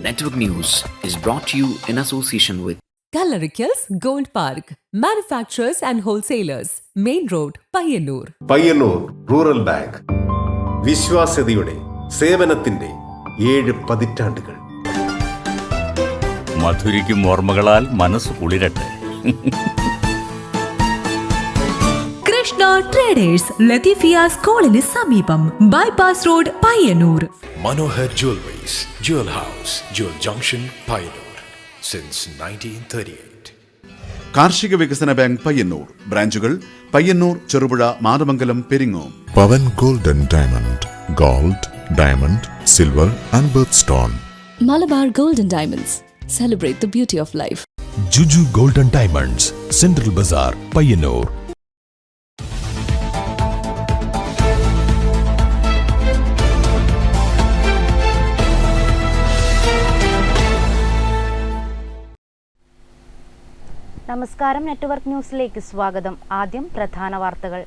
Network News is brought to you in association with Kallarikals Gold Park, manufacturers and wholesalers, Main Road, Payyannur. Payyannur rural bank വിശ്വാസ്യതയുടെ സേവനത്തിന്റെ 7 പതിറ്റാണ്ടുകൾ. മധുരിക്കും ഓർമ്മകളാൽ മനസ്സ് കുളിരട്ടെ. Krishna traders Latheefiya സ്കൂളിന് സമീപം bypass road Payyanur. Manohar Jewelries, Jewel House, Jewel Junction, Payyannur since 1938. കാർഷിക വികസന bank Payyannur ബ്രാഞ്ചുകൾ Payyannur, Cherupuzha, Mathamangalam, Peringome. Pavan gold and diamond, gold, diamond, silver and birth stone. Malabar Gold and Diamonds, celebrate the beauty of life. Juju Gold and Diamonds, Central Bazaar, Payyannur. നമസ്കാരം, network ന്യൂസിലേക്ക് സ്വാഗതം. ആദ്യം പ്രധാന വാർത്തകൾ.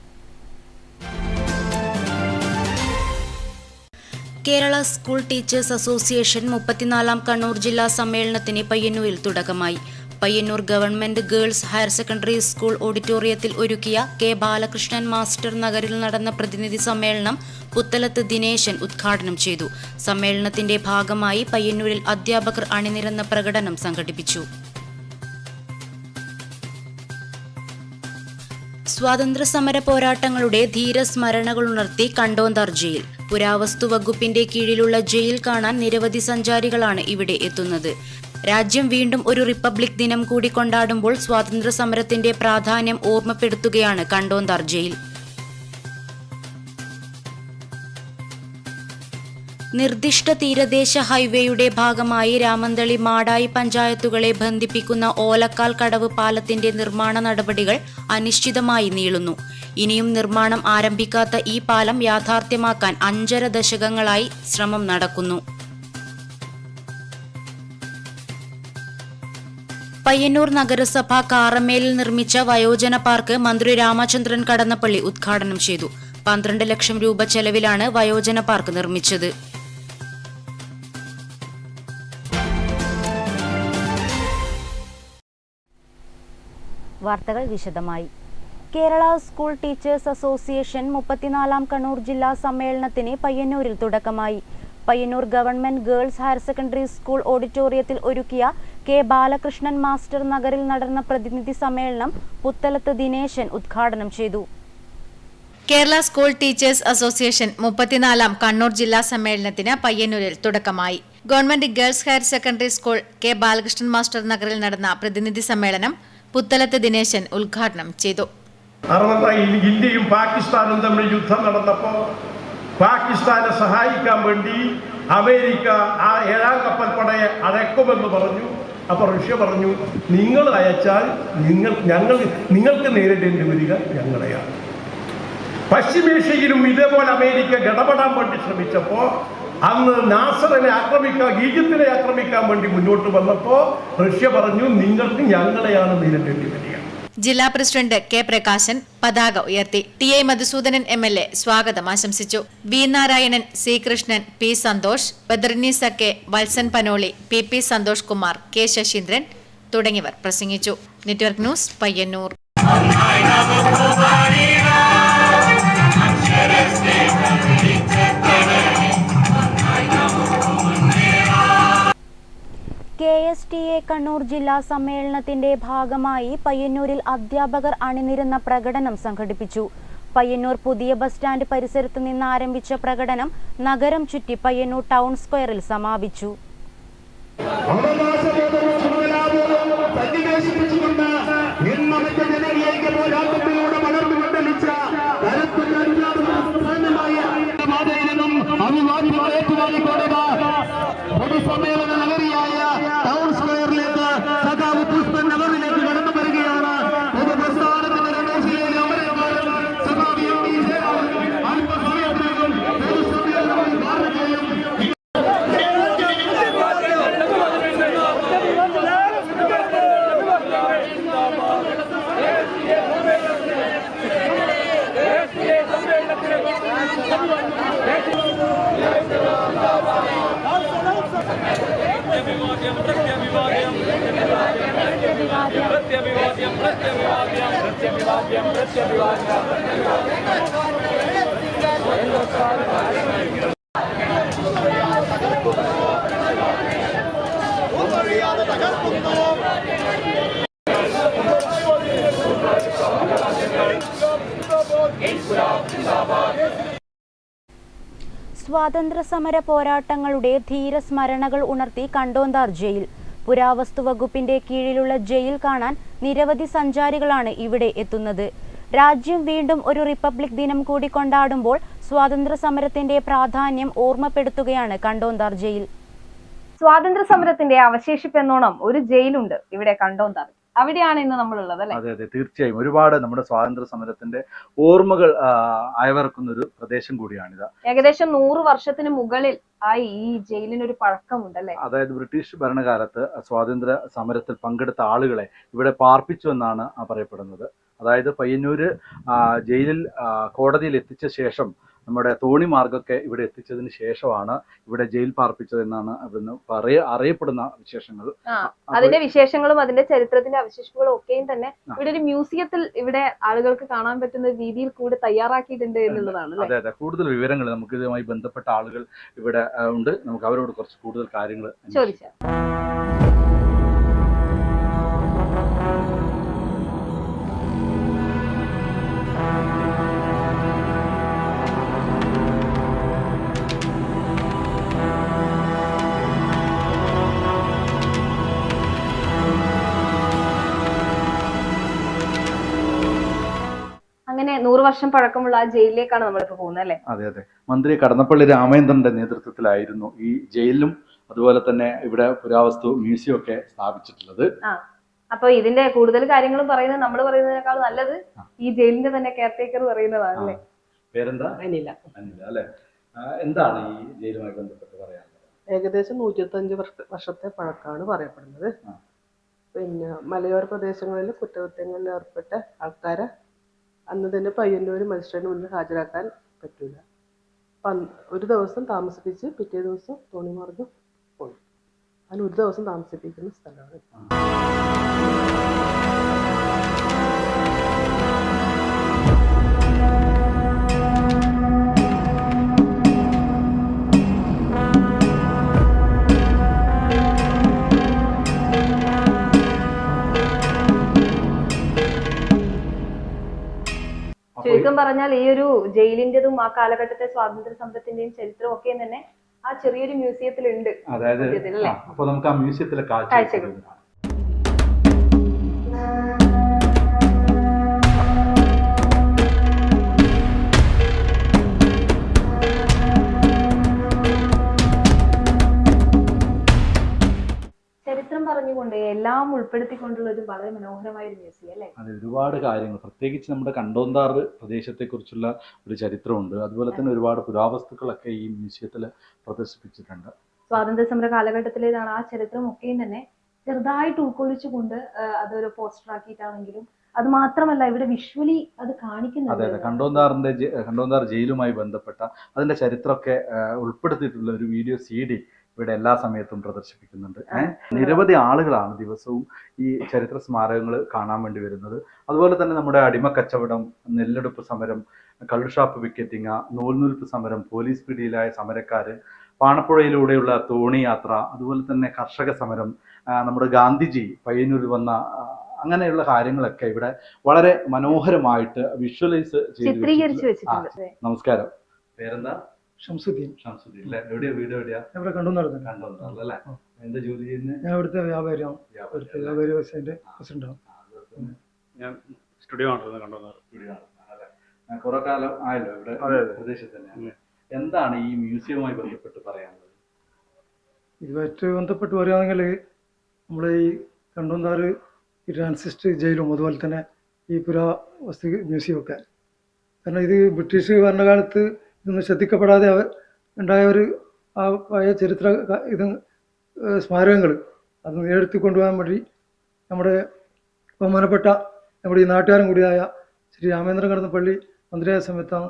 Kerala school teachers association 34-ാം Kannur ജില്ലാ സമ്മേളനത്തിന് പയ്യന്നൂരിൽ തുടക്കമായി. Payyanur government girls higher secondary school ഓഡിറ്റോറിയത്തിൽ ഒരുക്കിയ കെ ബാലകൃഷ്ണൻ മാസ്റ്റർ നഗറിൽ നടന്ന പ്രതിനിധി സമ്മേളനം പുത്തലത്ത് ദിനേശൻ ഉദ്ഘാടനം ചെയ്തു. സമ്മേളനത്തിന്റെ ഭാഗമായി പയ്യന്നൂരിൽ അധ്യാപകർ അണിനിരന്ന പ്രകടനം സംഘടിപ്പിച്ചു. സ്വാതന്ത്ര്യസമര പോരാട്ടങ്ങളുടെ ധീരസ്മരണകളുണർത്തി കണ്ടോന്താർ ജയിൽ. പുരാവസ്തു വകുപ്പിന്റെ കീഴിലുള്ള ജയിൽ കാണാൻ നിരവധി സഞ്ചാരികളാണ് ഇവിടെ എത്തുന്നത്. രാജ്യം വീണ്ടും ഒരു റിപ്പബ്ലിക് ദിനം കൂടി കൊണ്ടാടുമ്പോൾ സ്വാതന്ത്ര്യ സമരത്തിന്റെ പ്രാധാന്യം ഓർമ്മപ്പെടുത്തുകയാണ് കണ്ടോന്താർ ജയിൽ. നിർദ്ദിഷ്ട തീരദേശ ഹൈവേയുടെ ഭാഗമായി രാമന്തളി, മാടായി പഞ്ചായത്തുകളെ ബന്ധിപ്പിക്കുന്ന ഓലക്കാൽ കടവ് പാലത്തിന്റെ നിർമ്മാണ നടപടികൾ അനിശ്ചിതമായി നീളുന്നു. ഇനിയും നിർമ്മാണം ആരംഭിക്കാത്ത ഈ പാലം യാഥാർത്ഥ്യമാക്കാൻ 5.5 ദശകങ്ങളായി ശ്രമം നടക്കുന്നു. പയ്യന്നൂർ നഗരസഭ കാറമേലിൽ നിർമ്മിച്ച വയോജന പാർക്ക് മന്ത്രി രാമചന്ദ്രൻ കടന്നപ്പള്ളി ഉദ്ഘാടനം ചെയ്തു. 12 ലക്ഷം രൂപ ചെലവിലാണ് വയോജന പാർക്ക് നിർമ്മിച്ചത്. വാർത്തകൾ വിശദമായി. Kerala school teachers association 34-ാം Kannur ജില്ലാ സമ്മേളനത്തിന് പയ്യന്നൂരിൽ തുടക്കമായി. Payyanur government girls higher secondary school ഓഡിറ്റോറിയത്തിൽ ഒരുക്കിയ കെ ബാലകൃഷ്ണൻ മാസ്റ്റർ നഗറിൽ നടന്ന പ്രതിനിധി സമ്മേളനം പുത്തലത്ത് ദിനേശൻ ഉദ്ഘാടനം ചെയ്തു. Kerala school teachers association 34-ാം Kannur ജില്ലാ സമ്മേളനത്തിന് പയ്യന്നൂരിൽ തുടക്കമായി. Government girls higher secondary school K Balakrishnan master നഗറിൽ നടന്ന പ്രതിനിധി സമ്മേളനം പുത്തലത്ത് ദിനേശൻ ഉദ്ഘാടനം ചെയ്തു. ഇന്ത്യയും പാകിസ്ഥാനും തമ്മിൽ യുദ്ധം നടന്നപ്പോൾ പാകിസ്ഥാനെ സഹായിക്കാൻ വേണ്ടി അമേരിക്ക ആ 7ാം കപ്പൽ പടയെ അടക്കുമെന്ന് പറഞ്ഞു. അപ്പോൾ റഷ്യ പറഞ്ഞു, നിങ്ങൾ അയച്ചാൽ നിങ്ങൾക്ക് നേരിടേണ്ടി വരിക ഞങ്ങളെയാണ്. പശ്ചിമേഷ്യയിലും ഇതേപോലെ അമേരിക്ക ഇടപെടാൻ വേണ്ടി ശ്രമിച്ചപ്പോൾ അന്ന് നാസറിനെ ആക്രമിക്കാൻ, ഈജിപ്തിനെ ആക്രമിക്കാൻ വേണ്ടി മുന്നോട്ട് വന്നപ്പോൾ റഷ്യ പറഞ്ഞു, നിങ്ങൾക്ക് ഞങ്ങളെയാണ് നേരിടേണ്ടി വരിക. ജില്ലാ പ്രസിഡന്റ് കെ പ്രകാശൻ പതാക ഉയർത്തി. ടി.ഐ. മധുസൂദനൻ എം.എൽ.എ സ്വാഗതം ആശംസിച്ചു. V Narayanan, C Krishnan, P Santhosh, Badarneesa K, Valsan Panoli, P Santhosh Kumar, K Sasheendran തുടങ്ങിയവർ പ്രസംഗിച്ചു. Network news Payyannur. KSTA Kannur ജില്ലാ സമ്മേളനത്തിന്റെ ഭാഗമായി പയ്യന്നൂരിൽ അധ്യാപകർ അണിനിരന്ന പ്രകടനം സംഘടിപ്പിച്ചു. പയ്യന്നൂർ പുതിയ ബസ് സ്റ്റാൻഡ് പരിസരത്ത് നിന്ന് ആരംഭിച്ച പ്രകടനം നഗരം ചുറ്റി പയ്യന്നൂർ ടൗൺ സ്ക്വയറിൽ സമാപിച്ചു. സ്വാതന്ത്ര്യ സമര പോരാട്ടങ്ങളുടെ ധീരസ്മരണകൾ ഉണർത്തി കണ്ടോന്താർ ജയിൽ. പുരാവസ്തു വകുപ്പിന്റെ കീഴിലുള്ള ജയിൽ കാണാൻ നിരവധി സഞ്ചാരികളാണ് ഇവിടെ എത്തുന്നത്. രാജ്യം വീണ്ടും ഒരു റിപ്പബ്ലിക് ദിനം കൂടി കൊണ്ടാടുമ്പോൾ സ്വാതന്ത്ര്യ സമരത്തിന്റെ പ്രാധാന്യം ഓർമ്മപ്പെടുത്തുകയാണ് കണ്ടോന്താർ ജയിൽ. സ്വാതന്ത്ര്യ സമരത്തിന്റെ അവശേഷിപ്പെന്നോണം ഒരു ജയിലുണ്ട് ഇവിടെ കണ്ടോന്താർ. അവിടെയാണ് ഇന്ന് നമ്മളുള്ളത് അല്ലേ? അതെ അതെ, തീർച്ചയായും. ഒരുപാട് നമ്മുടെ സ്വാതന്ത്ര്യ സമരത്തിന്റെ ഓർമ്മകൾ അയവിറക്കുന്ന ഒരു പ്രദേശം കൂടിയാണിത്. ഏകദേശം 100 വർഷത്തിന് മുകളിൽ ആയി ഈ ജയിലിനൊരു പഴക്കമുണ്ടല്ലേ? അതായത് ബ്രിട്ടീഷ് ഭരണകാലത്ത് സ്വാതന്ത്ര്യ സമരത്തിൽ പങ്കെടുത്ത ആളുകളെ ഇവിടെ പാർപ്പിച്ചു എന്നാണ് പറയപ്പെടുന്നത്. അതായത് പയ്യന്നൂര് ജയിലിൽ കോടതിയിൽ എത്തിച്ച ശേഷം നമ്മുടെ തോണി മാർഗമൊക്കെ ഇവിടെ എത്തിച്ചതിന് ശേഷമാണ് ഇവിടെ ജയിൽ പാർപ്പിച്ചതെന്നാണ് അവിടുന്ന് അറിയപ്പെടുന്ന വിശേഷങ്ങൾ. അതിന്റെ വിശേഷങ്ങളും അതിന്റെ ചരിത്രത്തിന്റെ അവശേഷങ്ങളും ഒക്കെയും തന്നെ ഇവിടെ ഒരു മ്യൂസിയത്തിൽ ഇവിടെ ആളുകൾക്ക് കാണാൻ പറ്റുന്ന രീതിയിൽ കൂടെ തയ്യാറാക്കിയിട്ടുണ്ട് എന്നുള്ളതാണ്. അതെ അതെ, കൂടുതൽ വിവരങ്ങൾ നമുക്ക് ഇതുമായി ബന്ധപ്പെട്ട ആളുകൾ ഇവിടെ ഉണ്ട്. നമുക്ക് അവരോട് കുറച്ച് കൂടുതൽ കാര്യങ്ങൾ ചോദിച്ചാൽ. അങ്ങനെ 100 വർഷം പഴക്കമുള്ള ആ ജയിലിലേക്കാണ് നമ്മളിപ്പോ പോകുന്നത് അല്ലേ? അതെ അതെ, മന്ത്രി കടന്നപ്പള്ളി രാമചന്ദ്രന്റെ നേതൃത്വത്തിലായിരുന്നു ഈ ജയിലിലും അതുപോലെ തന്നെ ഇവിടെ പുരാവസ്തു മ്യൂസിയം ഒക്കെ സ്ഥാപിച്ചിട്ടുള്ളത്. അപ്പൊ ഇതിന്റെ കൂടുതൽ കാര്യങ്ങളും പറയുന്നത് നമ്മൾ പറയുന്നതിനേക്കാൾ നല്ലത് ഈ ജയിലിന്റെ തന്നെ കെയർടേക്കർ പറയുന്നതാണ് അല്ലേ? പേരെന്താ? അനില. അനില അല്ലെ. എന്താണ് ഈ ജയിലുമായി ബന്ധപ്പെട്ട് പറയാനുള്ളത്? ഏകദേശം 125 വർഷത്തെ പഴക്കമാണ് പറയപ്പെടുന്നത്. പിന്നെ മലയോര പ്രദേശങ്ങളിൽ കുറ്റകൃത്യങ്ങളിൽ ഏർപ്പെട്ട ആൾക്കാരെ അന്ന് തന്നെ പയ്യന്നൂർ മജിസ്ട്രേറ്റിന് മുന്നിൽ ഹാജരാക്കാൻ പറ്റൂല. ഒരു ദിവസം താമസിപ്പിച്ച് പിറ്റേ ദിവസം തോണിമാർഗം പോയി. അതിന് ഒരു ദിവസം താമസിപ്പിക്കുന്ന സ്ഥലമാണ്. ചുരുക്കം പറഞ്ഞാൽ ഈ ഒരു ജയിലിന്റെതും ആ കാലഘട്ടത്തെ സ്വാതന്ത്ര്യ സമരത്തിന്റെയും ചരിത്രവും ഒക്കെ തന്നെ ആ ചെറിയൊരു മ്യൂസിയത്തിൽ ഉണ്ട്. അതായത് അപ്പൊ നമുക്ക് ആ മ്യൂസിയത്തിലെ കാഴ്ചകൾ ചരിത്രം പറഞ്ഞുകൊണ്ട് എല്ലാം ഉൾപ്പെടുത്തിക്കൊണ്ടുള്ള ഒരു വളരെ മനോഹരമായ ഒരു മ്യൂസിയം അല്ലേ? അതെ, ഒരുപാട് കാര്യങ്ങൾ, പ്രത്യേകിച്ച് നമ്മുടെ കണ്ടോന്താർ പ്രദേശത്തെ കുറിച്ചുള്ള ഒരു ചരിത്രമുണ്ട്. അതുപോലെ തന്നെ ഒരുപാട് പുരാവസ്തുക്കളൊക്കെ ഈ മ്യൂസിയത്തിൽ പ്രദർശിപ്പിച്ചിട്ടുണ്ട്. സ്വാതന്ത്ര്യ സമര കാലഘട്ടത്തിലേതാണ്. ആ ചരിത്രം ഒക്കെയും തന്നെ ചെറുതായിട്ട് ഉൾക്കൊള്ളിച്ചുകൊണ്ട് അതൊരു പോസ്റ്റർ ആക്കിയിട്ടാണെങ്കിലും അത് മാത്രമല്ല ഇവിടെ വിഷ്വലി അത് കാണിക്കുന്നുണ്ട്. അതെ അതെ, കണ്ടോന്താർ ജയിലുമായി ബന്ധപ്പെട്ട അതിന്റെ ചരിത്രമൊക്കെ ഉൾപ്പെടുത്തിയിട്ടുള്ള ഒരു വീഡിയോ CD ഇവിടെ എല്ലാ സമയത്തും പ്രദർശിപ്പിക്കുന്നുണ്ട്. നിരവധി ആളുകളാണ് ദിവസവും ഈ ചരിത്ര സ്മാരകങ്ങൾ കാണാൻ വേണ്ടി വരുന്നത്. അതുപോലെ തന്നെ നമ്മുടെ അടിമക്കച്ചവടം, നെല്ലെടുപ്പ് സമരം, കള്ളുഷാപ്പ് വിക്കറ്റിങ്, നൂൽനൂൽപ്പ് സമരം, പോലീസ് പിടിയിലായ സമരക്കാര്, പാണപ്പുഴയിലൂടെയുള്ള തോണി യാത്ര, അതുപോലെ തന്നെ കർഷക സമരം, നമ്മുടെ ഗാന്ധിജി പയ്യന്നൂരിൽ വന്ന അങ്ങനെയുള്ള കാര്യങ്ങളൊക്കെ ഇവിടെ വളരെ മനോഹരമായിട്ട് വിഷ്വലൈസ് ചിത്രീകരിച്ചു വെച്ചിട്ടുണ്ട്. നമസ്കാരം, പേരെന്താ? ഷംസുദ്ദീൻ. ഷംസുദ്ദീൻ അല്ലേ? എവിടെയാ വീട്? എവിടെയാ? ഇവിടെ കണ്ടോന്താർ അല്ലേ? എന്താ ജോലി ചെയ്യുന്നത്? ഞാൻ ഇവിടുത്തെ വ്യാപാരിയാണ്. വ്യാപാരി വ്യവസായത്തിന്റെ പ്രസിഡന്റാണ്. ഞാൻ സ്റ്റുഡിയോ ആണ് കണ്ടോന്താർ. കുറെ കാലം ആയല്ലോ ഇവിടെ പ്രദേശത്ത് തന്നെ. എന്താണ് ഈ മ്യൂസിയവുമായി ബന്ധപ്പെട്ട് പറയാനുള്ളത്? ഇതുമായിട്ട് ബന്ധപ്പെട്ട് പറയുകയാണെങ്കിൽ നമ്മൾ ഈ കണ്ടോന്താർ ഈ ട്രാൻസിസ്റ്റ് ജയിലും അതുപോലെ തന്നെ ഈ പുരാവസ്തു മ്യൂസിയം ഒക്കെ, കാരണം ഇത് ബ്രിട്ടീഷ് ഭരണകാലത്ത് ഇതൊന്നും ശ്രദ്ധിക്കപ്പെടാതെ ഉണ്ടായ ഒരു ആ പഴയ ചരിത്ര ഇത് സ്മാരകങ്ങൾ അത് നേടിയെടുത്ത് കൊണ്ടുപോകാൻ വേണ്ടി നമ്മുടെ ബഹുമാനപ്പെട്ട നമ്മുടെ ഈ നാട്ടുകാരൻ കൂടിയായ ശ്രീ രാമേന്ദ്രൻ കടന്നപ്പള്ളി മന്ത്രിയായ സമയത്താണ്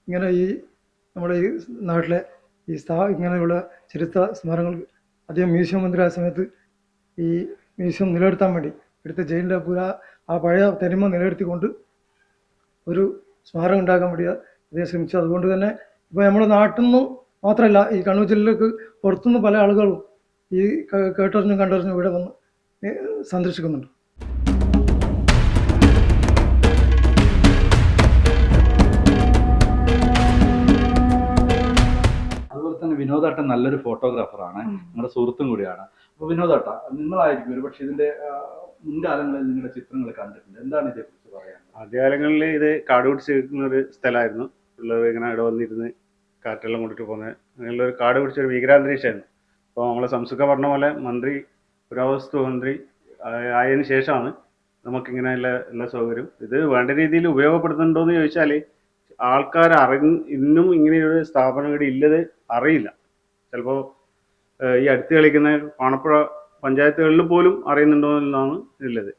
ഇങ്ങനെ ഈ നമ്മുടെ ഈ നാട്ടിലെ ഈ ഇങ്ങനെയുള്ള ചരിത്ര സ്മാരകങ്ങൾ അദ്ദേഹം മ്യൂസിയം മന്ത്രിയായ സമയത്ത് ഈ മ്യൂസിയം നിലനിർത്താൻ വേണ്ടി ഇവിടുത്തെ ജയിലിൻ്റെ ആ പഴയ തനിമ നിലനിർത്തിക്കൊണ്ട് ഒരു സ്മാരകം ഉണ്ടാക്കാൻ വേണ്ടി അദ്ദേഹം ശ്രമിച്ചു. അതുകൊണ്ട് തന്നെ ഇപ്പോൾ നമ്മുടെ നാട്ടിൽ നിന്നും മാത്രമല്ല ഈ കണ്ണൂർ ജില്ലയിലേക്ക് പുറത്തുനിന്ന് പല ആളുകളും ഈ കേട്ടറിഞ്ഞും കണ്ടറിഞ്ഞും ഇവിടെ വന്ന് സന്ദർശിക്കുന്നുണ്ട്. അതുപോലെ തന്നെ വിനോദേട്ടൻ നല്ലൊരു ഫോട്ടോഗ്രാഫറാണ്, നിങ്ങളുടെ സുഹൃത്തും കൂടിയാണ്. അപ്പോൾ വിനോദേട്ട, നിങ്ങളായിരിക്കും ഒരു പക്ഷേ ഇതിന്റെ മുൻകാലങ്ങളിൽ നിങ്ങളുടെ ചിത്രങ്ങൾ കണ്ടിട്ടുണ്ട്, എന്താണ് ഇതേക്കുറിച്ച് പറയാൻ? ആദ്യകാലങ്ങളിൽ ഇത് കാട് പിടിച്ചിരിക്കുന്ന ഒരു സ്ഥലമായിരുന്നു. പിള്ളേർ ഇങ്ങനെ ഇവിടെ വന്നിരുന്ന് കാറ്റെല്ലാം കൊണ്ടിട്ട് പോകുന്നത് അങ്ങനെയുള്ള ഒരു കാട് പിടിച്ചൊരു ഭീകരാന്തരീക്ഷമായിരുന്നു. അപ്പോൾ നമ്മളെ സംസുഖ പറഞ്ഞ പോലെ മന്ത്രി, പുരാവസ്തു മന്ത്രി ആയതിനു ശേഷമാണ് നമുക്കിങ്ങനെ എല്ലാ സൗകര്യം ഇത് വേണ്ട രീതിയിൽ ഉപയോഗപ്പെടുത്തുന്നുണ്ടോ എന്ന് ചോദിച്ചാൽ ആൾക്കാർ ഇന്നും ഇങ്ങനെയൊരു സ്ഥാപനം ഇവിടെ ഇല്ലത് അറിയില്ല. ചിലപ്പോൾ ഈ അടുത്ത് കളിക്കുന്ന പാണപ്പുഴ പഞ്ചായത്തുകളിൽ പോലും അറിയുന്നുണ്ടോ എന്നാണ് ഉള്ളത്.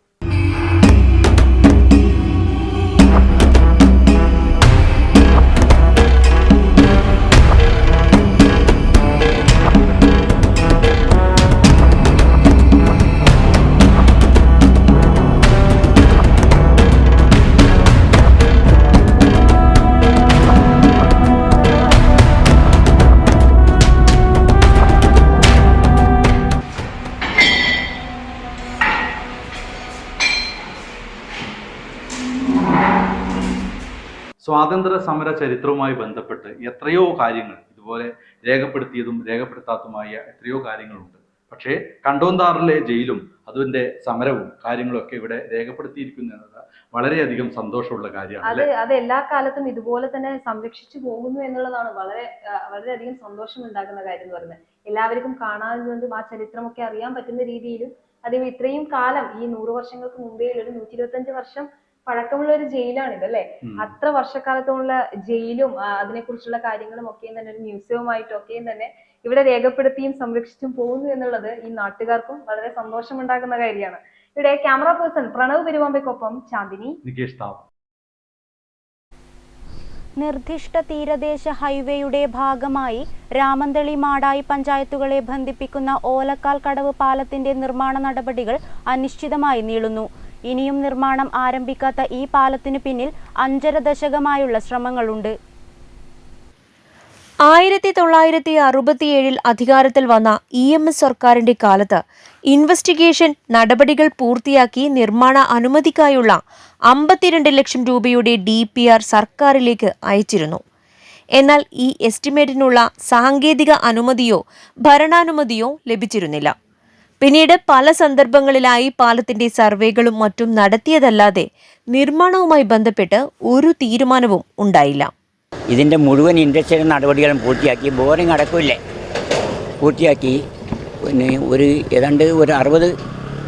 സ്വാതന്ത്ര്യ സമര ചരിത്രവുമായി ബന്ധപ്പെട്ട് എത്രയോ കാര്യങ്ങൾ ഇതുപോലെ രേഖപ്പെടുത്തിയതും രേഖപ്പെടുത്താത്തതുമായ എത്രയോ കാര്യങ്ങളുണ്ട്. പക്ഷേ കണ്ടോന്താറിലെ ജയിലും അതിന്റെ സമരവും കാര്യങ്ങളൊക്കെ ഇവിടെ രേഖപ്പെടുത്തിയിരിക്കുന്നു എന്നത് വളരെയധികം സന്തോഷമുള്ള കാര്യമാണ്. അത് എല്ലാ കാലത്തും ഇതുപോലെ തന്നെ സംരക്ഷിച്ചു പോകുന്നു എന്നുള്ളതാണ് വളരെയധികം സന്തോഷം ഉണ്ടാക്കുന്ന കാര്യം എന്ന് പറയുന്നത്. എല്ലാവർക്കും കാണാനും ആ ചരിത്രമൊക്കെ അറിയാൻ പറ്റുന്ന രീതിയിലും അത് ഇത്രയും കാലം ഈ 100 വർഷങ്ങൾക്ക് മുമ്പേ ഒരു 125 വർഷം പഴക്കമുള്ള ഒരു ജയിലാണിത് അല്ലെ. അത്ര വർഷക്കാലത്തോളം ജയിലും അതിനെക്കുറിച്ചുള്ള കാര്യങ്ങളും ഒക്കെയും തന്നെ ഒരു മ്യൂസിയവുമായിട്ടും ഒക്കെയും തന്നെ ഇവിടെ രേഖപ്പെടുത്തിയും സംരക്ഷിച്ചും പോകുന്നു എന്നുള്ളത് ഈ നാട്ടുകാർക്കും വളരെ സന്തോഷമുണ്ടാക്കുന്ന കാര്യമാണ്. ഇവിടെ ക്യാമറ പേഴ്സൺ പ്രണവ് പെരുവാമ്പയ്ക്കൊപ്പം ചാന്ദിനി, നികേഷ് താവ്. നിർദ്ദിഷ്ട തീരദേശ ഹൈവേയുടെ ഭാഗമായി രാമന്തളി മാടായി പഞ്ചായത്തുകളെ ബന്ധിപ്പിക്കുന്ന ഓലക്കാൽ കടവ് പാലത്തിന്റെ നിർമ്മാണ നടപടികൾ അനിശ്ചിതമായി നീളുന്നു. ഇനിയും നിർമ്മാണം ആരംഭിക്കാത്ത ഈ പാലത്തിനു പിന്നിൽ 5.5 ദശകമായുള്ള ശ്രമങ്ങളുണ്ട്. 1967 അധികാരത്തിൽ വന്ന EMS സർക്കാരിന്റെ കാലത്ത് ഇൻവെസ്റ്റിഗേഷൻ നടപടികൾ പൂർത്തിയാക്കി നിർമ്മാണ അനുമതിക്കായുള്ള 52 ലക്ഷം രൂപയുടെ DPR സർക്കാരിലേക്ക് അയച്ചിരുന്നു. എന്നാൽ ഈ എസ്റ്റിമേറ്റിനുള്ള സാങ്കേതിക അനുമതിയോ ഭരണാനുമതിയോ ലഭിച്ചിരുന്നില്ല. പിന്നീട് പല സന്ദർഭങ്ങളിലായി പാലത്തിന്റെ സർവേകളും മറ്റും നടത്തിയതല്ലാതെ നിർമ്മാണവുമായി ബന്ധപ്പെട്ട് ഒരു തീരുമാനവും ഉണ്ടായില്ല. ഇതിൻ്റെ മുഴുവൻ ഇൻഡസ്ട്രിയൽ നടപടികളും പൂർത്തിയാക്കി, ബോറിംഗ് അടക്കമില്ലേ പൂർത്തിയാക്കി, പിന്നെ ഏതാണ്ട് ഒരു 60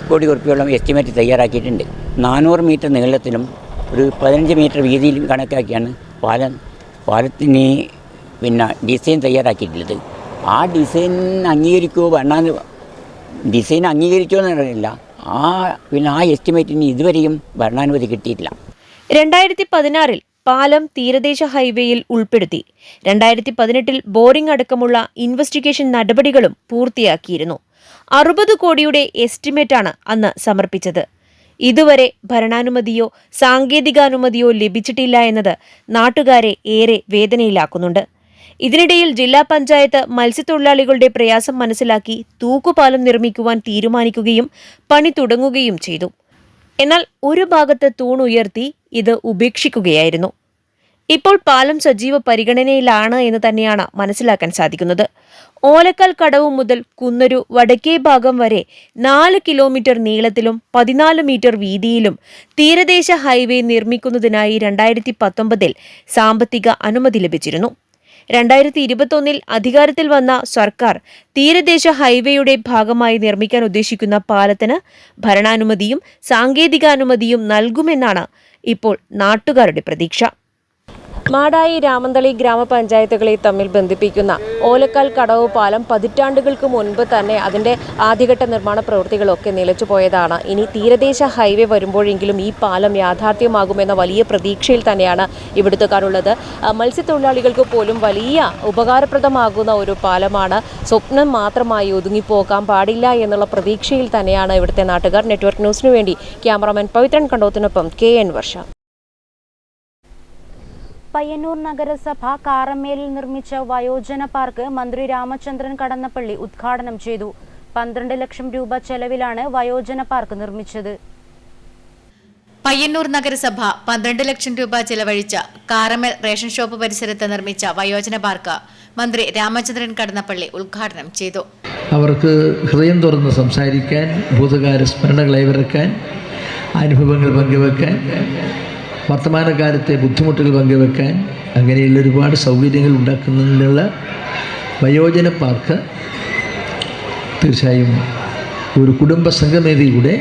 കോടി ഉറുപ്പിയോളം എസ്റ്റിമേറ്റ് തയ്യാറാക്കിയിട്ടുണ്ട്. 400 മീറ്റർ നീളത്തിലും ഒരു 15 മീറ്റർ വീതിയിലും കണക്കാക്കിയാണ് പാലത്തിന് ഡിസൈൻ തയ്യാറാക്കിയിട്ടുള്ളത്. ആ ഡിസൈൻ ഡിസൈൻ അംഗീകരിച്ചോ എന്നറിയില്ല. ആ എസ്റ്റിമേറ്റിന് ഇതുവരെയും ഭരണാനുമതി കിട്ടിയിട്ടില്ല. 2016 പാലം തീരദേശ ഹൈവേയിൽ ഉൾപ്പെടുത്തി. 2018 ബോറിംഗ് അടക്കമുള്ള ഇൻവെസ്റ്റിഗേഷൻ നടപടികളും പൂർത്തിയാക്കിയിരുന്നു. 60 കോടിയുടെ എസ്റ്റിമേറ്റാണ് അന്ന് സമർപ്പിച്ചത്. ഇതുവരെ ഭരണാനുമതിയോ സാങ്കേതികാനുമതിയോ ലഭിച്ചിട്ടില്ല എന്നത് നാട്ടുകാരെ ഏറെ വേദനയിലാക്കുന്നുണ്ട്. ഇതിനിടയിൽ ജില്ലാ പഞ്ചായത്ത് മത്സ്യത്തൊഴിലാളികളുടെ പ്രയാസം മനസ്സിലാക്കി തൂക്കുപാലം നിർമ്മിക്കുവാൻ തീരുമാനിക്കുകയും പണി തുടങ്ങുകയും ചെയ്തു. എന്നാൽ ഒരു ഭാഗത്ത് തൂണുയർത്തി ഇത് ഉപേക്ഷിക്കുകയായിരുന്നു. ഇപ്പോൾ പാലം സജീവ പരിഗണനയിലാണ് എന്ന് തന്നെയാണ് മനസ്സിലാക്കാൻ സാധിക്കുന്നത്. ഓലക്കാൽ കടവ് മുതൽ കുന്നരു വടക്കേ ഭാഗം വരെ 4 കിലോമീറ്റർ നീളത്തിലും 14 മീറ്റർ വീതിയിലും തീരദേശ ഹൈവേ നിർമ്മിക്കുന്നതിനായി 2019 സാമ്പത്തിക അനുമതി ലഭിച്ചിരുന്നു. 2021 അധികാരത്തിൽ വന്ന സർക്കാർ തീരദേശ ഹൈവേയുടെ ഭാഗമായി നിർമ്മിക്കാൻ ഉദ്ദേശിക്കുന്ന പാലത്തിന് ഭരണാനുമതിയും സാങ്കേതികാനുമതിയും നൽകുമെന്നാണ് ഇപ്പോൾ നാട്ടുകാരുടെ പ്രതീക്ഷ. മാടായി രാമന്തളി ഗ്രാമപഞ്ചായത്തുകളെ തമ്മിൽ ബന്ധിപ്പിക്കുന്ന ഓലക്കാൽ കടവ് പാലം പതിറ്റാണ്ടുകൾക്ക് മുൻപ് തന്നെ അതിൻ്റെ ആദ്യഘട്ട നിർമ്മാണ പ്രവൃത്തികളൊക്കെ നിലച്ചുപോയതാണ്. ഇനി തീരദേശ ഹൈവേ വരുമ്പോഴെങ്കിലും ഈ പാലം യാഥാർത്ഥ്യമാകുമെന്ന വലിയ പ്രതീക്ഷയിൽ തന്നെയാണ് ഇവിടുത്തുകാരുള്ളത്. മത്സ്യത്തൊഴിലാളികൾക്ക് പോലും വലിയ ഉപകാരപ്രദമാകുന്ന ഒരു പാലമാണ്. സ്വപ്നം മാത്രമായി ഒതുങ്ങിപ്പോകാൻ പാടില്ല എന്നുള്ള പ്രതീക്ഷയിൽ തന്നെയാണ് ഇവിടുത്തെ നാട്ടുകാർ. നെറ്റ്വർക്ക് ന്യൂസിനു വേണ്ടി ക്യാമറാമാൻ പവിത്രൻ കണ്ടോത്തിനൊപ്പം KN വർഷ. പയ്യന്നൂർ നഗരസഭ കാറമ്മേലിൽ നിർമ്മിച്ച വയോജന പാർക്ക് മന്ത്രി രാമചന്ദ്രൻ കടന്നപ്പള്ളി ഉദ്ഘാടനം ചെയ്തു. 12 ലക്ഷം രൂപ ചെലവിലാണ് വയോജന പാർക്ക് നിർമ്മിച്ചത്. പയ്യന്നൂർ നഗരസഭ 12 ലക്ഷം രൂപ ചെലവഴിച്ച കാറമേൽ റേഷൻ ഷോപ്പ് പരിസരത്ത് നിർമ്മിച്ച വയോജന പാർക്ക് മന്ത്രി രാമചന്ദ്രൻ കടന്നപ്പള്ളി ഉദ്ഘാടനം ചെയ്തു. അവർക്ക് ഹൃദയം തുറന്ന് സംസാരിക്കാൻ, ഭൂതകാല സ്മരണകൾ അയവിറക്കാൻ, അനുഭവങ്ങൾ പങ്കുവെക്കാൻ, വർത്തമാനകാലത്തെ ബുദ്ധിമുട്ടുകൾ പങ്കുവെക്കാൻ, അങ്ങനെയുള്ള ഒരുപാട് സൗകര്യങ്ങൾ ഉണ്ടാക്കുന്നതിനുള്ള വയോജന പാർക്ക് തീർച്ചയായും ഒരു കുടുംബ സംഗമേതിയുടെ